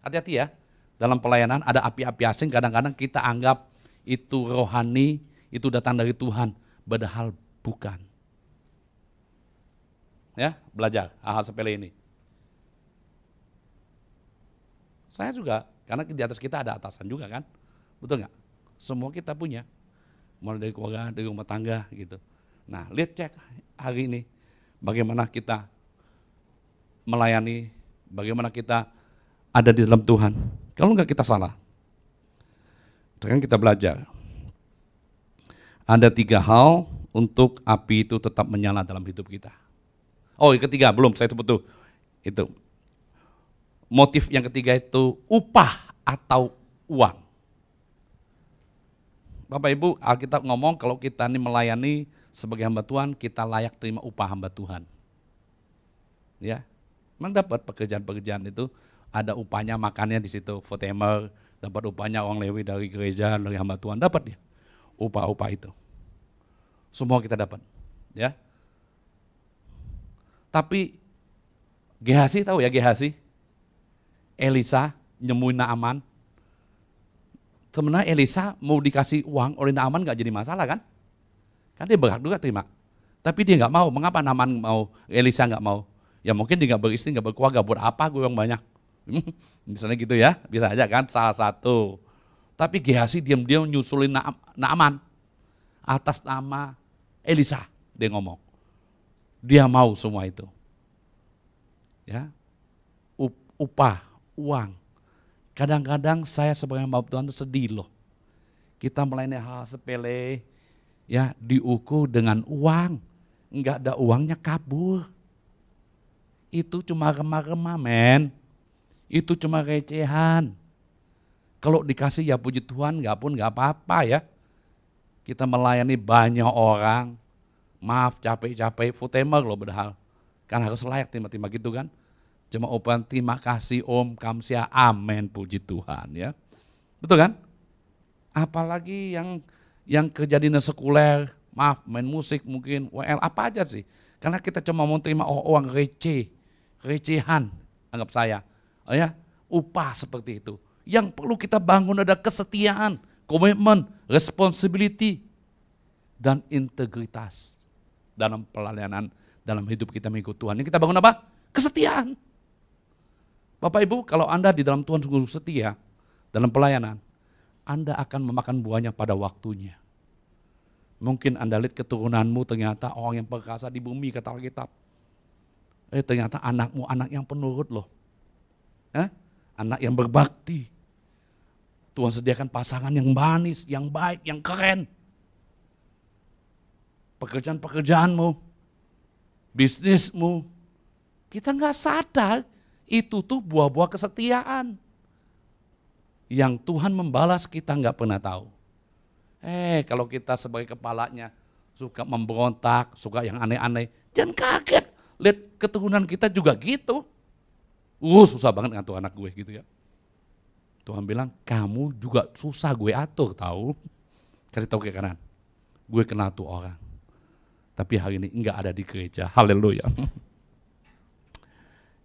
Speaker 2: Hati-hati ya, dalam pelayanan ada api-api asing, kadang-kadang kita anggap itu rohani, itu datang dari Tuhan, padahal bukan. Ya, belajar hal-hal sepele ini. Saya juga, karena di atas kita ada atasan juga kan, betul nggak? Semua kita punya, mulai dari keluarga, dari rumah tangga gitu. Nah, lihat cek hari ini, bagaimana kita melayani, bagaimana kita ada di dalam Tuhan. Kalau enggak kita salah. Sekarang kita belajar. Ada 3 hal untuk api itu tetap menyala dalam hidup kita. Oh, yang ketiga, belum saya sebut tuh. Itu. Motif yang ketiga itu upah atau uang. Bapak Ibu, Alkitab ngomong kalau kita ini melayani sebagai hamba Tuhan, kita layak terima upah hamba Tuhan. Ya, memang dapat pekerjaan-pekerjaan itu ada upahnya, makannya di situ, votemer, dapat upahnya orang Lewi dari gereja, dari hamba Tuhan, dapat dia upah-upah itu. Semua kita dapat, ya. Tapi Gehazi tahu ya, Gehazi, Elisa nyemuin Naaman. Sebenarnya Elisa mau dikasih uang oleh Naaman nggak jadi masalah kan? Kan dia berhak juga terima. Tapi dia nggak mau. Mengapa Naaman mau, Elisa nggak mau? Ya mungkin dia nggak beristri, nggak berkeluarga. Buat apa gue yang banyak? Misalnya gitu ya, bisa aja kan salah satu. Tapi Gehazi diam-diam nyusulin Naaman atas nama Elisa, dia ngomong. Dia mau semua itu. Ya, upah, uang. Kadang-kadang saya sebagai hamba Tuhan itu sedih loh. Kita melayani hal sepele, ya diukur dengan uang. Enggak ada uangnya kabur. Itu cuma remah-remah men. Itu cuma recehan. Kalau dikasih ya puji Tuhan, nggak apa-apa ya. Kita melayani banyak orang. Maaf capek-capek, futemer loh padahal. Kan harus layak terima-terima gitu kan. Cuma upahan terima kasih Om Kamsia, amin, puji Tuhan ya. Betul kan? Apalagi yang kerja di sekuler, maaf main musik mungkin, WL apa aja sih. Karena kita cuma mau terima uang recehan, anggap saya. Ya, upah seperti itu. Yang perlu kita bangun ada kesetiaan, komitmen, responsibility. dan integritas dalam pelayanan, dalam hidup kita mengikut Tuhan. Ini kita bangun apa? Kesetiaan. Bapak Ibu, kalau Anda di dalam Tuhan sungguh setia dalam pelayanan, Anda akan memakan buahnya pada waktunya. Mungkin Anda lihat keturunanmu ternyata orang yang perkasa di bumi, kata Alkitab. Ternyata anakmu anak yang penurut loh. Anak yang berbakti. Tuhan sediakan pasangan yang manis, yang baik, yang keren. Pekerjaan-pekerjaanmu, bisnismu, kita nggak sadar itu tuh buah-buah kesetiaan. Yang Tuhan membalas kita nggak pernah tahu. Kalau kita sebagai kepalanya suka memberontak, suka yang aneh-aneh, jangan kaget. Lihat keturunan kita juga gitu. Susah banget ngatur anak gue gitu ya. Tuhan bilang, kamu juga susah gue atur tahu. Kasih tahu ke kanan. Gue kenal tuh orang. Tapi hari ini enggak ada di gereja. Haleluya.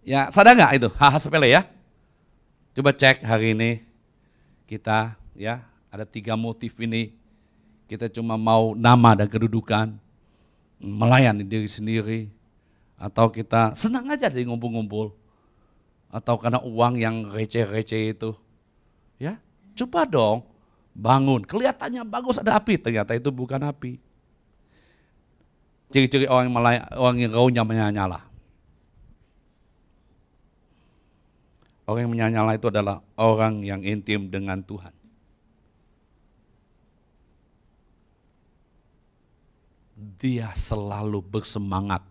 Speaker 2: Ya, sadar nggak itu? Hal-hal sepele ya. Coba cek hari ini kita ya, ada 3 motif ini. Kita cuma mau nama dan kedudukan, melayani diri sendiri, atau kita senang aja jadi ngumpul-ngumpul, atau karena uang yang receh-receh itu. Ya, coba dong bangun. Kelihatannya bagus ada api, ternyata itu bukan api. Ciri-ciri orang yang rauhnya menyala. Orang yang menyala itu adalah orang yang intim dengan Tuhan. Dia selalu bersemangat,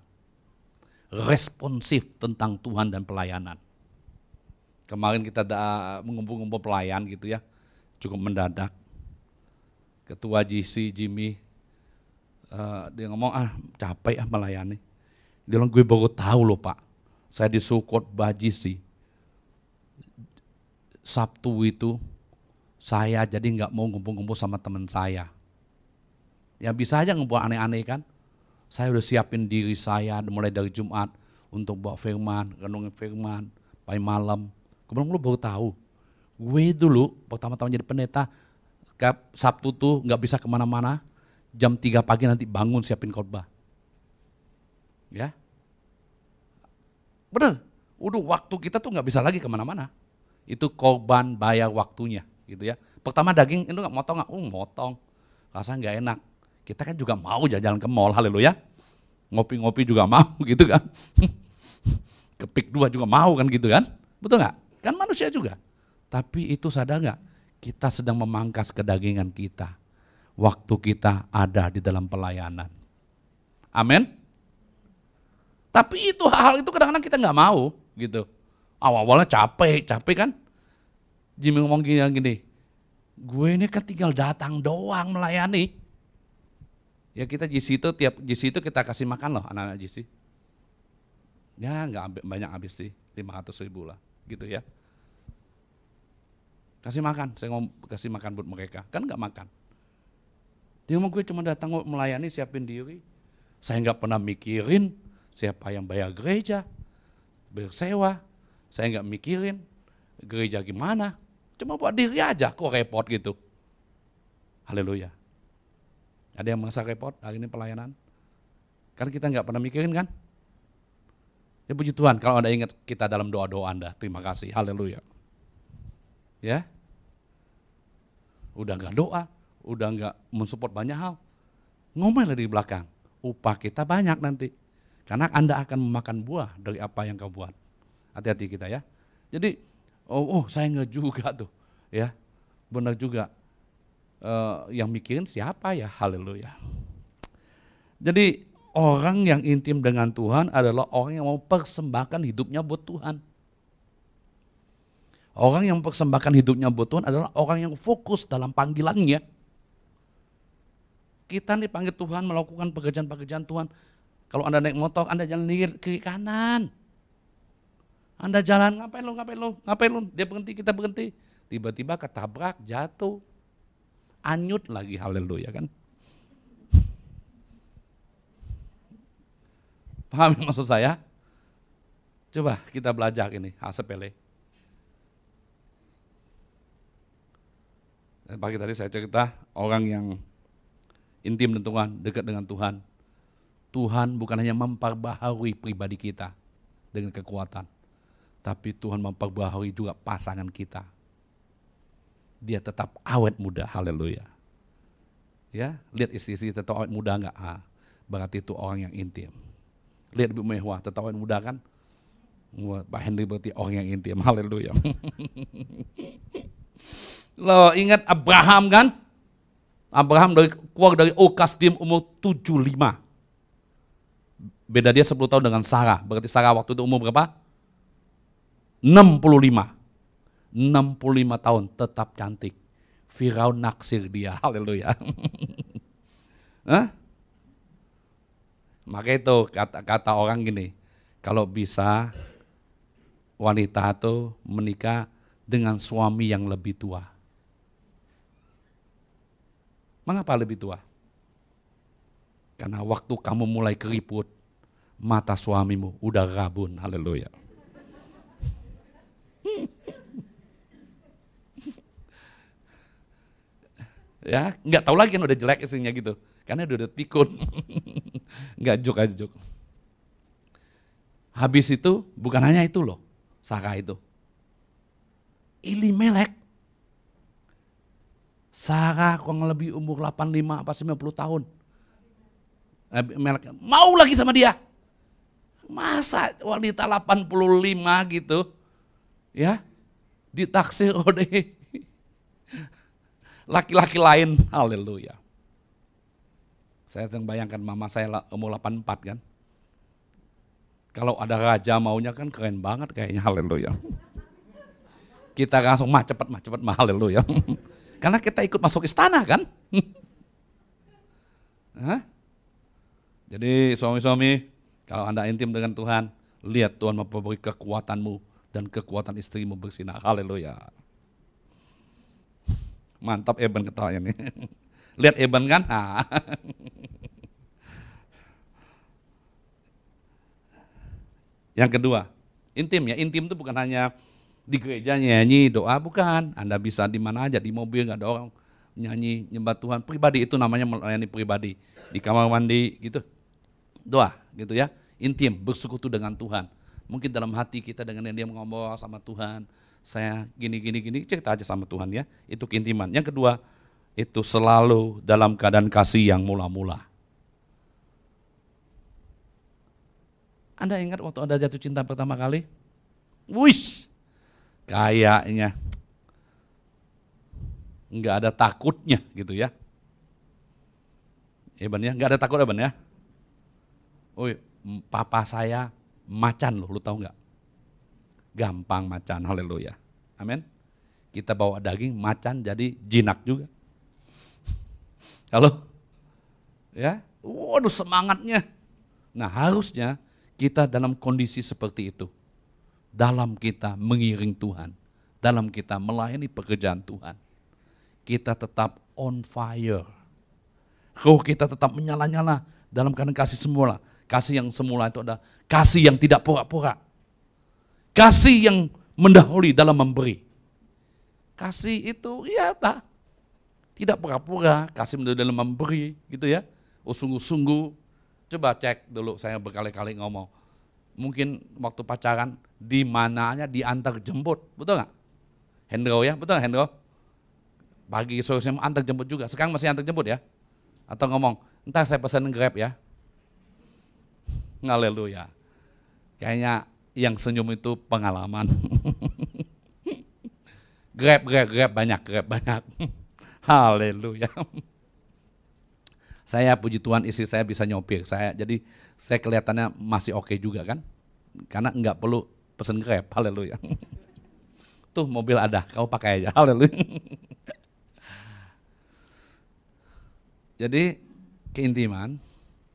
Speaker 2: responsif tentang Tuhan dan pelayanan. Kemarin kita ada mengumpul-ngumpul pelayan gitu ya, cukup mendadak. Ketua GC Jimmy, dia ngomong capek melayani. Dia bilang gue baru tahu loh Pak, saya disuruh khotbah GC. Sabtu itu saya jadi nggak mau ngumpul-ngumpul sama teman saya. Ya bisa aja ngumpul aneh-aneh kan. Saya udah siapin diri saya mulai dari Jumat untuk bawa firman, renungin firman, sampai malam. Kemudian lu baru tahu, gue dulu pertama-tama jadi pendeta, Sabtu tuh nggak bisa kemana-mana, jam 3 pagi nanti bangun siapin khotbah. Ya, bener, udah waktu kita tuh nggak bisa lagi kemana-mana. Itu korban bayar waktunya gitu ya. Pertama daging itu nggak motong, motong, rasanya nggak enak. Kita kan juga mau jalan-jalan ke mall, haleluya. Ngopi-ngopi juga mau gitu kan. Kepik 2 juga mau kan gitu kan. Betul nggak? Kan manusia juga. Tapi itu sadar nggak? Kita sedang memangkas kedagingan kita. Waktu kita ada di dalam pelayanan. Amin. Tapi itu hal itu kadang-kadang kita nggak mau gitu. Awal-awalnya capek kan. Jimmy ngomong gini, gue ini kan tinggal datang doang melayani. Ya kita GC itu, tiap GC itu kita kasih makan loh anak-anak GC. Ya nggak banyak habis sih, 500.000 lah gitu ya. Kasih makan, saya ngomong kasih makan buat mereka, kan nggak makan. Dia ngomong gue cuma datang melayani, siapin diri. Saya nggak pernah mikirin siapa yang bayar gereja, bersewa. Saya nggak mikirin gereja gimana, cuma buat diri aja kok repot gitu. Haleluya. Ada yang merasa repot hari ini pelayanan? Kan kita nggak pernah mikirin kan? Ya puji Tuhan kalau Anda ingat kita dalam doa-doa Anda, terima kasih, haleluya. Ya, udah nggak doa, udah nggak mensupport banyak hal, ngomel di belakang, upah kita banyak nanti. Karena Anda akan memakan buah dari apa yang kau buat. Hati-hati kita ya. Jadi, saya nggak juga tuh, ya, benar juga. Yang mikirin siapa ya, haleluya. Jadi orang yang intim dengan Tuhan adalah orang yang mau persembahkan hidupnya buat Tuhan. Orang yang persembahkan hidupnya buat Tuhan adalah orang yang fokus dalam panggilannya. Kita dipanggil Tuhan melakukan pekerjaan-pekerjaan Tuhan. Kalau Anda naik motor, Anda jangan lihat kiri kanan. Anda jalan, ngapain lu? Dia berhenti, kita berhenti. Tiba-tiba ketabrak, jatuh. Anyut lagi, haleluya kan. Paham maksud saya? Coba kita belajar ini, hal sepele. Pagi tadi saya cerita orang yang intim dengan Tuhan, dekat dengan Tuhan. Tuhan bukan hanya memperbaharui pribadi kita dengan kekuatan, tapi Tuhan memperbaharui juga pasangan kita. Dia tetap awet muda, haleluya. Ya, lihat istri-istri tetap awet muda enggak? Berarti itu orang yang intim. Lihat Ibu Mehwa tetap awet muda kan? Pak Henry berarti orang yang intim, haleluya. Lo ingat Abraham kan? Abraham keluar dari Kasdim umur 75. Beda dia 10 tahun dengan Sarah. Berarti Sarah waktu itu umur berapa? 65. 65 tahun tetap cantik. Firaun naksir dia. Haleluya. Maka itu kata orang gini, kalau bisa wanita itu menikah dengan suami yang lebih tua. Mengapa lebih tua? Karena waktu kamu mulai keriput, mata suamimu udah rabun, haleluya. Ya, nggak tahu lagi kan udah jelek istrinya gitu, karena udah pikun, nggak juk. Habis itu bukan hanya itu loh, Sarah itu, Elimelek, Sarah kurang lebih umur 85 apa 90 tahun, mau lagi sama dia. Masa wanita 85 gitu, ya, ditaksir oleh laki-laki lain, haleluya. Saya sedang bayangkan mama saya umur 84 kan. Kalau ada raja maunya kan keren banget kayaknya, haleluya. Kita langsung cepet, haleluya. Karena kita ikut masuk istana kan. Jadi suami-suami, kalau Anda intim dengan Tuhan, lihat Tuhan memberi kekuatanmu dan kekuatan istrimu bersinar. Haleluya. Mantap Eben ketawanya nih. Lihat Eben kan? Yang kedua, intim ya. Intim itu bukan hanya di gereja nyanyi doa, bukan. Anda bisa di mana aja, di mobil nggak ada orang nyanyi nyembah Tuhan. Pribadi itu namanya melayani pribadi. Di kamar mandi gitu. Doa gitu ya, intim, bersekutu dengan Tuhan. Mungkin dalam hati kita dengan dia ngomong sama Tuhan, saya gini, cerita aja sama Tuhan ya, itu keintiman. Yang kedua, itu selalu dalam keadaan kasih yang mula-mula. Anda ingat waktu Anda jatuh cinta pertama kali? Wih, kayaknya nggak ada takutnya gitu ya. Eben ya, nggak ada takut Eben ya. Papa saya macan loh, lu tahu nggak? Gampang macan, haleluya. Amin. Kita bawa daging, macan jadi jinak juga. Halo? Ya, waduh semangatnya. Nah harusnya kita dalam kondisi seperti itu. Dalam kita mengiring Tuhan. Dalam kita melayani pekerjaan Tuhan. Kita tetap on fire. Roh kita tetap menyala-nyala dalam keadaan kasih semula. Kasih yang semula itu ada kasih yang tidak pura-pura. Kasih yang mendahului dalam memberi. Kasih itu ya tidak pura-pura, kasih mendahului dalam memberi gitu ya. Sungguh-sungguh. Coba cek dulu, saya berkali-kali ngomong. Mungkin waktu pacaran di mananya diantar jemput, betul nggak? Hendro ya, betul nggak Hendro? Pagi sore saya antar jemput juga, sekarang masih antar jemput ya? Atau ngomong, entar saya pesan Grab ya? Haleluya. Kayaknya yang senyum itu pengalaman. Grab banyak. Haleluya. Saya puji Tuhan istri saya bisa nyopir. Jadi saya kelihatannya masih oke juga kan. Karena enggak perlu pesen Grab. Haleluya. Tuh mobil ada, kau pakai aja. Haleluya. Jadi keintiman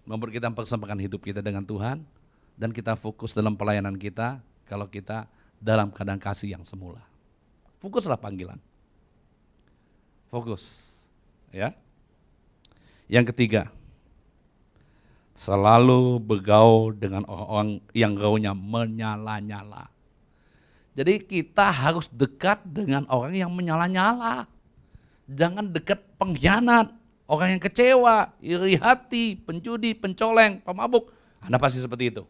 Speaker 2: membuat kita mempersembahkan hidup kita dengan Tuhan dan kita fokus dalam pelayanan kita kalau kita dalam keadaan kasih yang semula. Fokuslah panggilan. Fokus. Ya. Yang ketiga, selalu bergaul dengan orang-orang yang rohnya menyala-nyala. Jadi kita harus dekat dengan orang yang menyala-nyala. Jangan dekat pengkhianat, orang yang kecewa, iri hati, penjudi, pencoleng, pemabuk. Anda pasti seperti itu.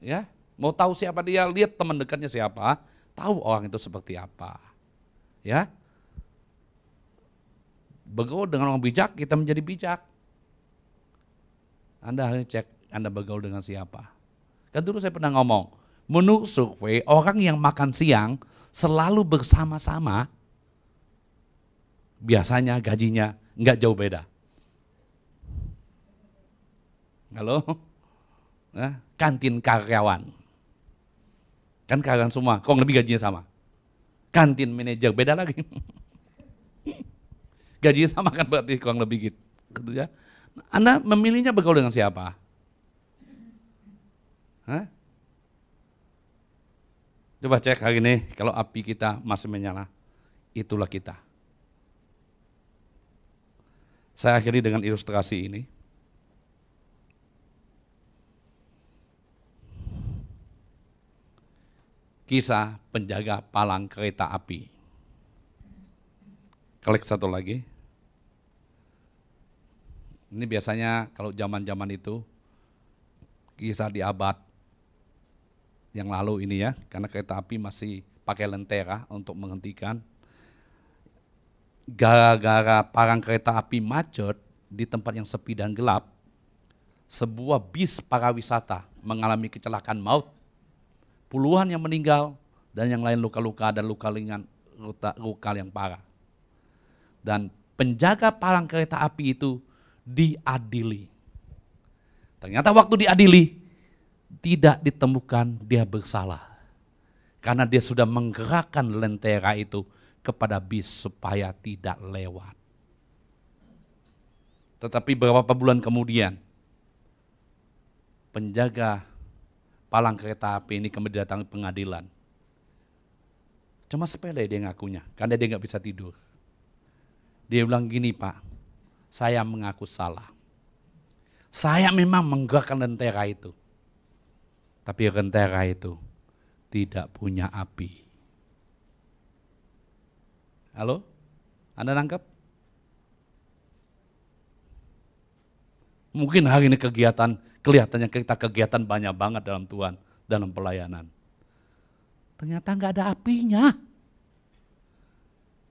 Speaker 2: Ya, mau tahu siapa dia, lihat teman dekatnya siapa, tahu orang itu seperti apa. Ya, bergaul dengan orang bijak, kita menjadi bijak. Anda harus cek Anda bergaul dengan siapa. Kan dulu saya pernah ngomong, menurut survei orang yang makan siang selalu bersama-sama, biasanya gajinya nggak jauh beda. Halo? Nah, kantin karyawan. Kan karyawan semua, kok lebih gajinya sama. Kantin manajer beda lagi. Gajinya sama kan berarti kurang lebih gitu ya. Anda memilihnya bergaul dengan siapa? Hah? Coba cek hari ini, kalau api kita masih menyala, itulah kita. Saya akhiri dengan ilustrasi ini. Kisah penjaga palang kereta api. Klik satu lagi. Ini biasanya kalau zaman-zaman itu, kisah di abad yang lalu ini ya, karena kereta api masih pakai lentera untuk menghentikan. Gara-gara palang kereta api macet di tempat yang sepi dan gelap, sebuah bis para wisata mengalami kecelakaan maut. Puluhan yang meninggal dan yang lain luka-luka dan luka ringan, luka yang parah. Dan penjaga palang kereta api itu diadili. Ternyata waktu diadili, tidak ditemukan dia bersalah. Karena dia sudah menggerakkan lentera itu kepada bis supaya tidak lewat. Tetapi beberapa bulan kemudian, penjaga palang kereta api ini kemudian datang ke pengadilan. Cuma sepele dia ngakunya, karena dia nggak bisa tidur. Dia bilang gini, Pak, saya mengaku salah. Saya memang menggerakkan lentera itu. Tapi lentera itu tidak punya api. Halo? Anda nangkep? Mungkin hari ini kelihatannya kita kegiatan banyak banget dalam Tuhan, dalam pelayanan. Ternyata nggak ada apinya.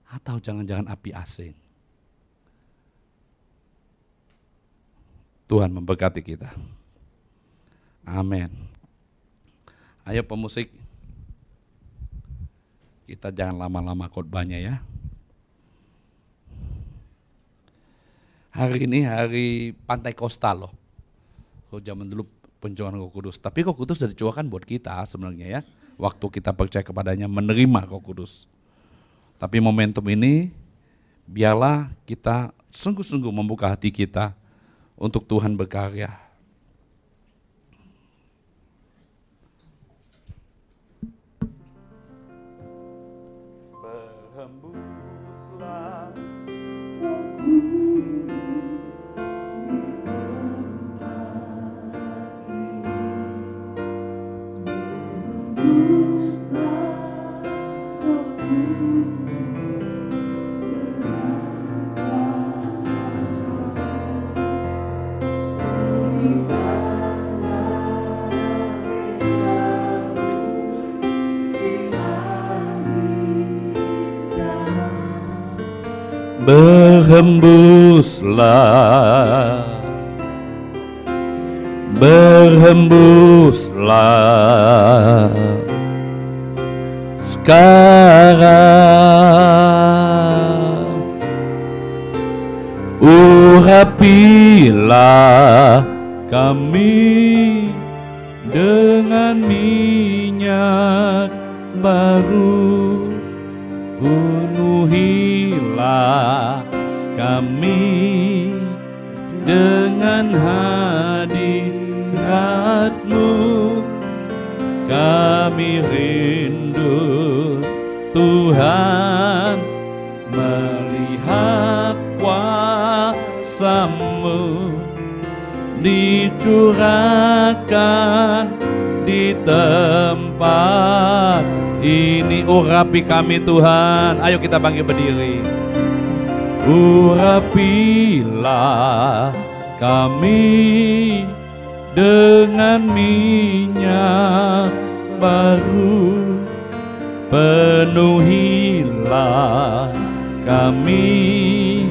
Speaker 2: Atau jangan-jangan api asing. Tuhan memberkati kita. Amin. Ayo pemusik, kita jangan lama-lama khotbahnya ya. Hari ini hari Pantai Kosta loh. Kalau zaman dulu pencurahan Roh Kudus. Tapi Roh Kudus sudah dicurahkan buat kita sebenarnya ya. Waktu kita percaya kepadanya menerima Roh Kudus. Tapi momentum ini biarlah kita sungguh-sungguh membuka hati kita untuk Tuhan berkarya. Berhembuslah berhembuslah, berhembuslah sekarang, urapilah kami dengan minyak baru, penuhilah kami dengan hadirat-Mu. Kami rindu Tuhan melihat kuasa-Mu dicurahkan di tempat ini. Urapi kami Tuhan. Ayo kita bangkit berdiri. urapilah kami dengan minyak baru, penuhilah kami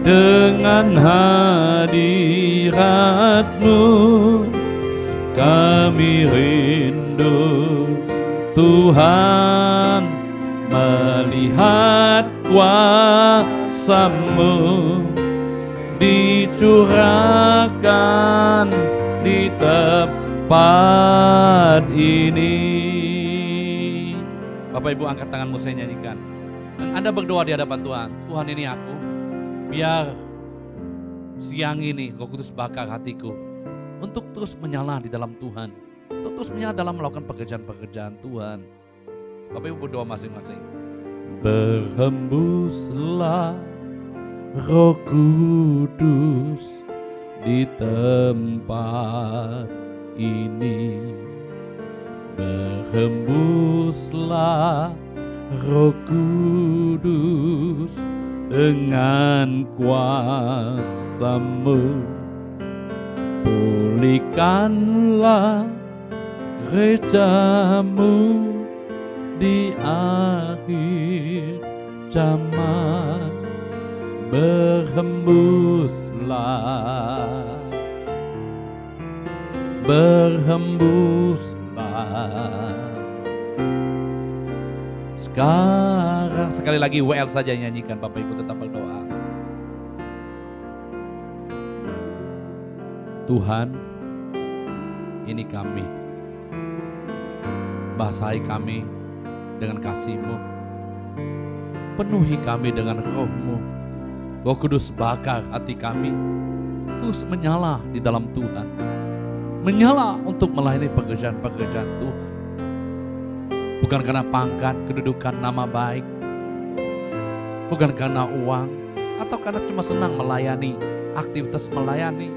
Speaker 2: dengan hadirat-Mu. Kami rindu Tuhan melihat kuasa-Mu dicurahkan di tempat ini. Bapak Ibu, angkat tanganmu, saya nyanyikan. Dan Anda berdoa di hadapan Tuhan. Tuhan, ini aku, biar siang ini Roh Kudus bakar hatiku untuk terus menyala di dalam Tuhan, untuk terus menyala dalam melakukan pekerjaan-pekerjaan Tuhan. Bapak Ibu berdoa masing-masing. Berhembuslah Roh Kudus di tempat ini, berhembuslah Roh Kudus dengan kuasa-Mu, pulihkanlah gereja-Mu di akhir zaman. Berhembuslah, berhembuslah. Sekarang sekali lagi WL saja nyanyikan, Bapak Ibu tetap berdoa. Tuhan, ini kami, basahi kami dengan kasih-Mu, penuhi kami dengan Roh-Mu. Roh Kudus bakar hati kami, terus menyala di dalam Tuhan, menyala untuk melayani pekerjaan-pekerjaan Tuhan. Bukan karena pangkat, kedudukan, nama baik, bukan karena uang, atau karena cuma senang melayani, aktivitas melayani,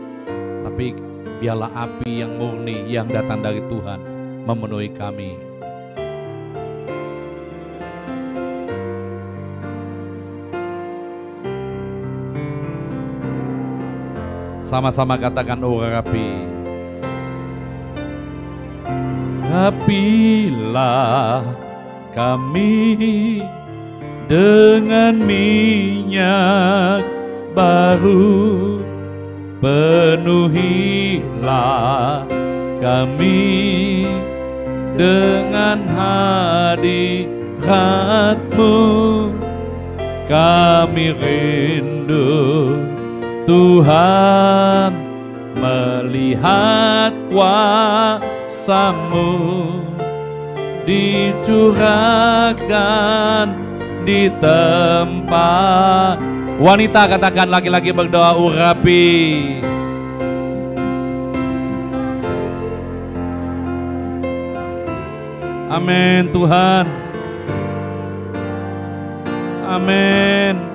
Speaker 2: tapi biarlah api yang murni yang datang dari Tuhan memenuhi kami. Sama-sama katakan urapi. Rapilah kami dengan minyak baru, penuhilah kami dengan hadirat-Mu. Kami rindu Tuhan melihat kuasa-Mu dicurahkan di tempat. Wanita katakan, laki-laki berdoa, urapi. Amin Tuhan. Amin.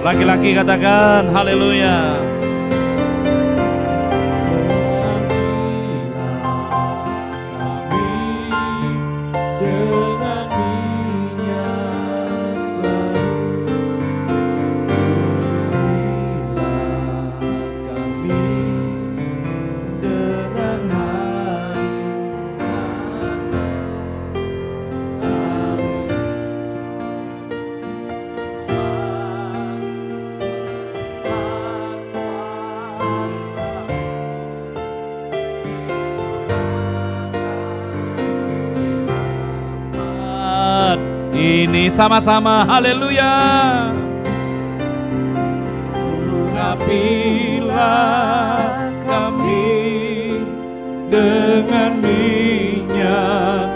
Speaker 2: Laki-laki katakan haleluya. Ini sama-sama haleluya. Urapilah kami dengan minyak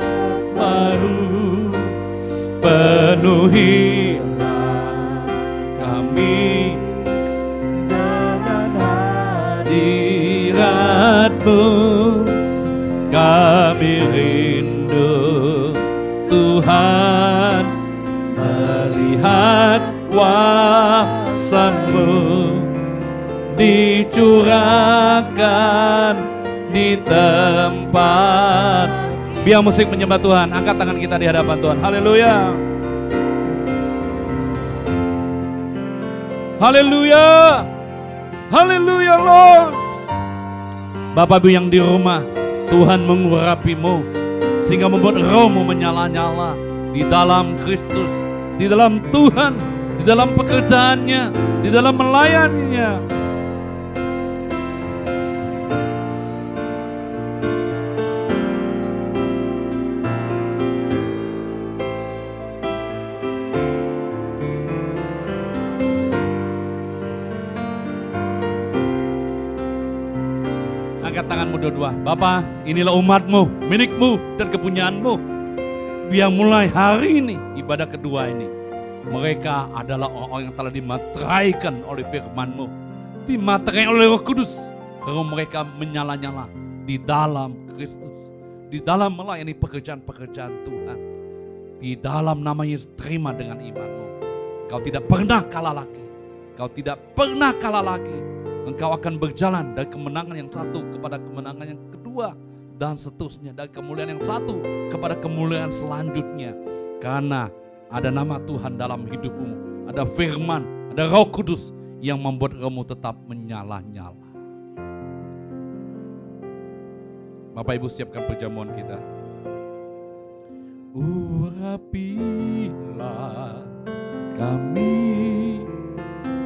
Speaker 2: baru, penuhilah kami dengan hadirat-Mu, kami rindu Tuhan, melihat kuasa-Mu dicurahkan di tempat. Biar musik menyembah Tuhan, angkat tangan kita di hadapan Tuhan. Haleluya. Haleluya. Haleluya Lord. Bapak Ibu yang di rumah, Tuhan mengurapimu sehingga membuat rohmu menyala-nyala di dalam Kristus, di dalam Tuhan, di dalam pekerjaannya, di dalam melayaninya. Angkat tanganmu dua-dua. Bapa, inilah umat-Mu, milik-Mu dan kepunyaanmu. Biar mulai hari ini, ibadah kedua ini, mereka adalah orang-orang yang telah dimateraikan oleh firman-Mu, dimateraikan oleh Roh Kudus. Roh mereka menyala-nyala di dalam Kristus, di dalam melayani pekerjaan-pekerjaan Tuhan. Di dalam nama Yesus, terima dengan iman-Mu. Kau tidak pernah kalah lagi. Kau tidak pernah kalah lagi. Engkau akan berjalan dari kemenangan yang satu kepada kemenangan yang kedua, dan seterusnya, dari kemuliaan yang satu kepada kemuliaan selanjutnya. Karena ada nama Tuhan dalam hidupmu, ada firman, ada Roh Kudus yang membuat rohmu tetap menyala-nyala. Bapak Ibu, siapkan perjamuan kita. Urapilah kami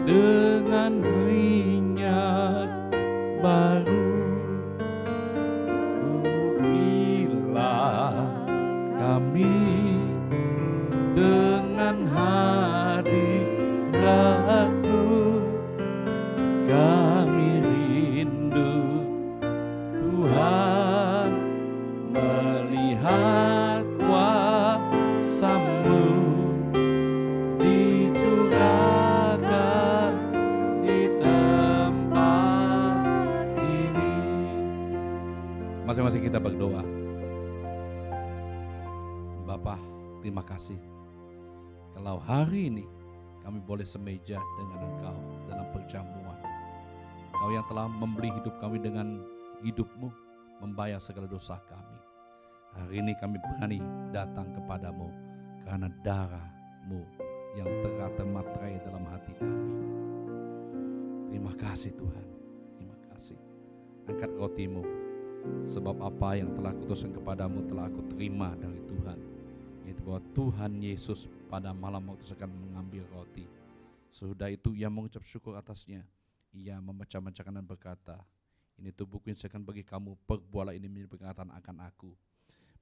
Speaker 2: dengan minyak baru, urapilah kami dengan hadirat-Mu, kami rindu Tuhan, melihat kuasa-Mu dicurahkan di tempat ini. Masing-masing kita berdoa. Bapa, terima kasih kalau hari ini kami boleh semeja dengan Engkau dalam perjamuan. Kau yang telah membeli hidup kami dengan hidup-Mu, membayar segala dosa kami. Hari ini kami berani datang kepadamu karena darah-Mu yang telah termaterai dalam hati kami. Terima kasih Tuhan, terima kasih. Angkat rotimu, sebab apa yang telah kutuskan kepadamu telah aku terima dari Tuhan, yaitu bahwa Tuhan Yesus pada malam waktu akan mengambil roti. Sesudah itu ia mengucap syukur atasnya, ia memecah-mecahkan dan berkata, ini tubuhku yang saya akan bagi kamu, perbuatlah ini menjadi peringatan akan aku.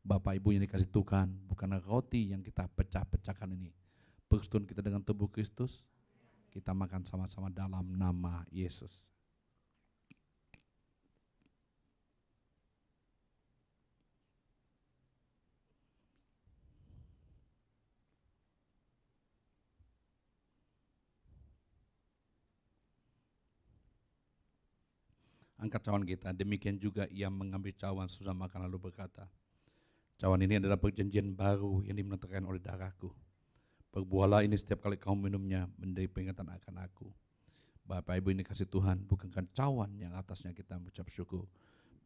Speaker 2: Bapak Ibu yang dikasih Tuhan, bukanlah roti yang kita pecah-pecahkan ini, persekutuan kita dengan tubuh Kristus. Kita makan sama-sama dalam nama Yesus. Angkat cawan kita, demikian juga ia mengambil cawan sudah makan lalu berkata, cawan ini adalah perjanjian baru yang dimenangkan oleh darahku. Perbuatlah ini setiap kali kamu minumnya menjadi peringatan akan aku. Bapak Ibu ini kasih Tuhan, bukankah cawan yang atasnya kita mengucap syukur,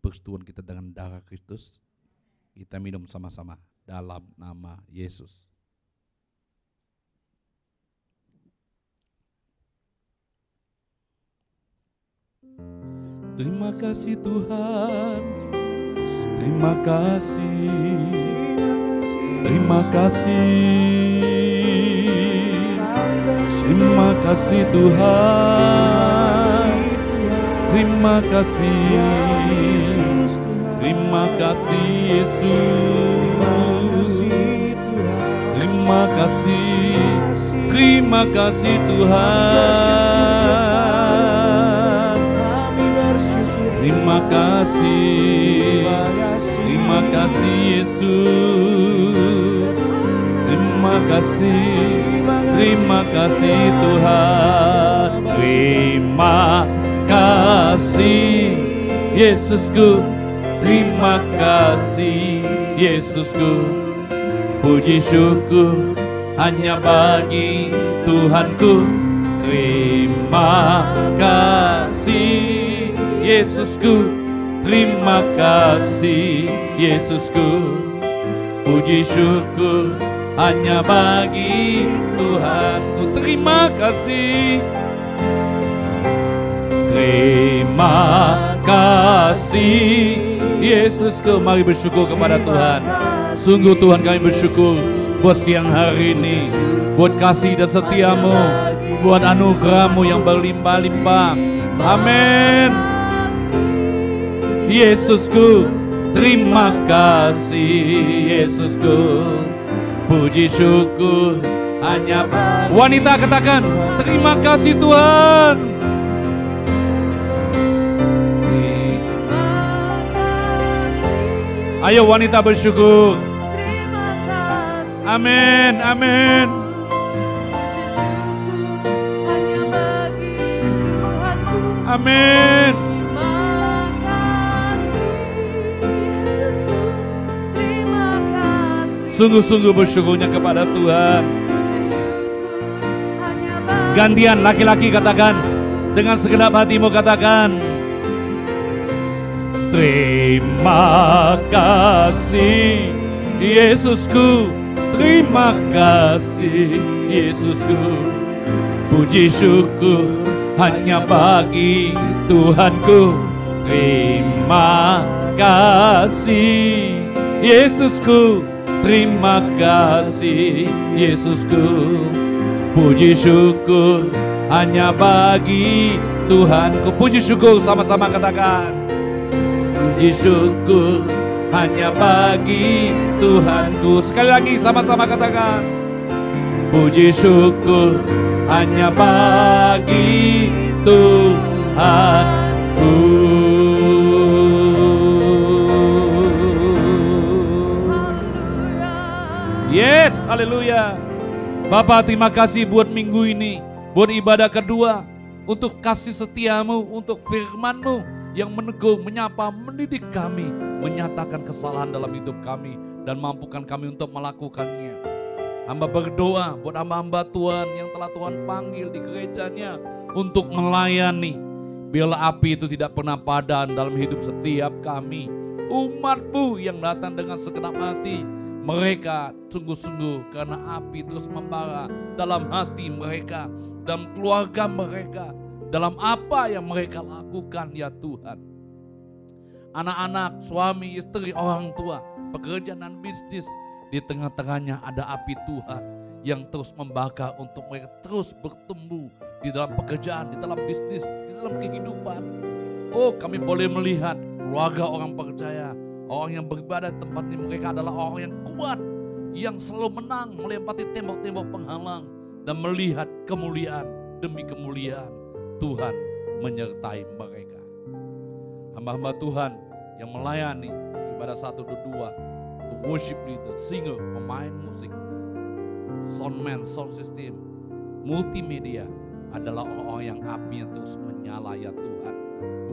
Speaker 2: persekutuan kita dengan darah Kristus. Kita minum sama-sama dalam nama Yesus. Terima kasih Tuhan, terima kasih, terima kasih, terima kasih Tuhan, terima kasih, terima kasih Yesus, terima kasih, terima kasih Tuhan. Terima kasih Yesus, terima kasih Tuhan, terima kasih Yesusku. Terima kasih Yesusku. Puji syukur hanya bagi Tuhanku. Terima kasih Yesusku. Terima kasih Yesusku. Puji syukur hanya bagi Tuhanku. Terima kasih. Terima kasih Yesusku. Mari bersyukur kepada Tuhan. Sungguh Tuhan, kami bersyukur buat siang hari ini, buat kasih dan setiamu, buat anugerahmu yang berlimpah-limpah. Amin. Yesusku, terima kasih Yesusku. Puji syukur hanya wanita katakan, terima kasih Tuhan. Ayo wanita bersyukur. Amin, amin. Amin. Sungguh-sungguh bersyukurnya kepada Tuhan. Gantian laki-laki katakan, dengan segenap hatimu katakan, terima kasih Yesusku. Terima kasih Yesusku. Puji syukur hanya bagi Tuhanku. Terima kasih Yesusku. Terima kasih Yesusku. Puji syukur hanya bagi Tuhanku. Puji syukur sama-sama katakan. Puji syukur hanya bagi Tuhanku. Sekali lagi sama-sama katakan. Puji syukur hanya bagi Tuhanku. Yes, haleluya. Bapa, terima kasih buat minggu ini, buat ibadah kedua, untuk kasih setiamu, untuk firman-Mu yang menegur, menyapa, mendidik kami, menyatakan kesalahan dalam hidup kami, dan mampukan kami untuk melakukannya. Hamba berdoa buat hamba-hamba Tuhan yang telah Tuhan panggil di gerejanya untuk melayani. Biarlah api itu tidak pernah padam dalam hidup setiap kami, umat-Mu yang datang dengan segenap hati. Mereka sungguh-sungguh karena api terus membara dalam hati mereka, dalam keluarga mereka, dalam apa yang mereka lakukan ya Tuhan. Anak-anak, suami, istri, orang tua, pekerjaan dan bisnis, di tengah-tengahnya ada api Tuhan yang terus membakar untuk mereka terus bertumbuh di dalam pekerjaan, di dalam bisnis, di dalam kehidupan. Oh, kami boleh melihat keluarga orang percaya, orang yang beribadah di tempat ini, mereka adalah orang yang kuat, yang selalu menang melewati tembok-tembok penghalang dan melihat kemuliaan demi kemuliaan Tuhan menyertai mereka. Hamba-hamba Tuhan yang melayani ibadah 122, the worship leader, singer, pemain musik, soundman, sound system, multimedia, adalah orang-orang yang apinya terus menyala ya Tuhan.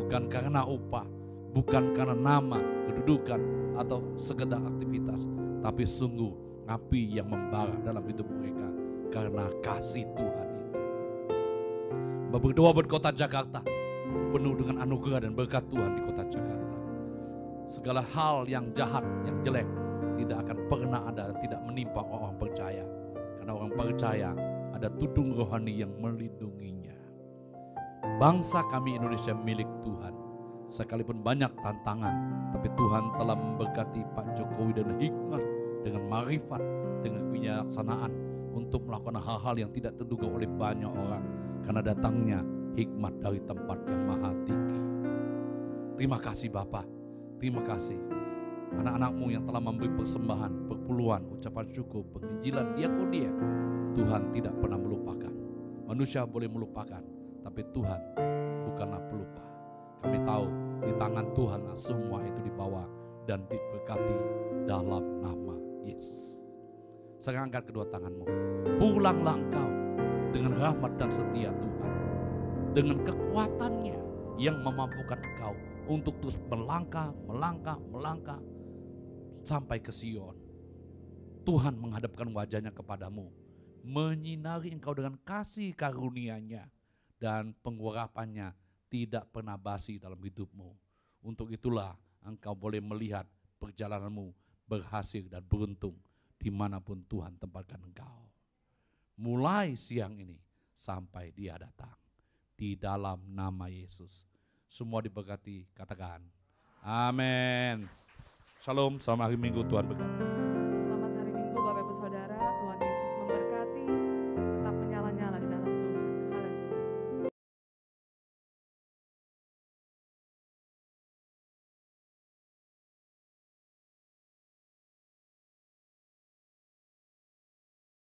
Speaker 2: Bukan karena upah, bukan karena nama, kedudukan, atau sekedar aktivitas, tapi sungguh api yang membara dalam hidup mereka karena kasih Tuhan itu. Berdoa buat kota Jakarta, penuh dengan anugerah dan berkat Tuhan di kota Jakarta. Segala hal yang jahat, yang jelek tidak akan pernah ada, tidak menimpa orang percaya. Karena orang percaya ada tudung rohani yang melindunginya. Bangsa kami Indonesia milik Tuhan. Sekalipun banyak tantangan, tapi Tuhan telah memberkati Pak Jokowi dan hikmat dengan marifat, dengan kebijaksanaan untuk melakukan hal-hal yang tidak terduga oleh banyak orang. Karena datangnya hikmat dari tempat yang maha tinggi. Terima kasih Bapa, terima kasih anak-anak-Mu yang telah memberi persembahan, perpuluhan, ucapan syukur, penginjilan, diakonia. Tuhan tidak pernah melupakan. Manusia boleh melupakan, tapi Tuhan bukanlah pelupa. Kami tahu di tangan Tuhan semua itu dibawa dan diberkati dalam nama Yesus. Sekarang angkat kedua tanganmu. Pulanglah engkau dengan rahmat dan setia Tuhan. Dengan kekuatannya yang memampukan engkau untuk terus melangkah sampai ke Sion. Tuhan menghadapkan wajahnya kepadamu, menyinari engkau dengan kasih karunia-Nya, dan pengurapannya tidak pernah basi dalam hidupmu. Untuk itulah engkau boleh melihat perjalananmu berhasil dan beruntung dimanapun Tuhan tempatkan engkau. Mulai siang ini sampai Dia datang. Di dalam nama Yesus. Semua diberkati, katakan amin. Shalom, selamat hari Minggu, Tuhan berkati.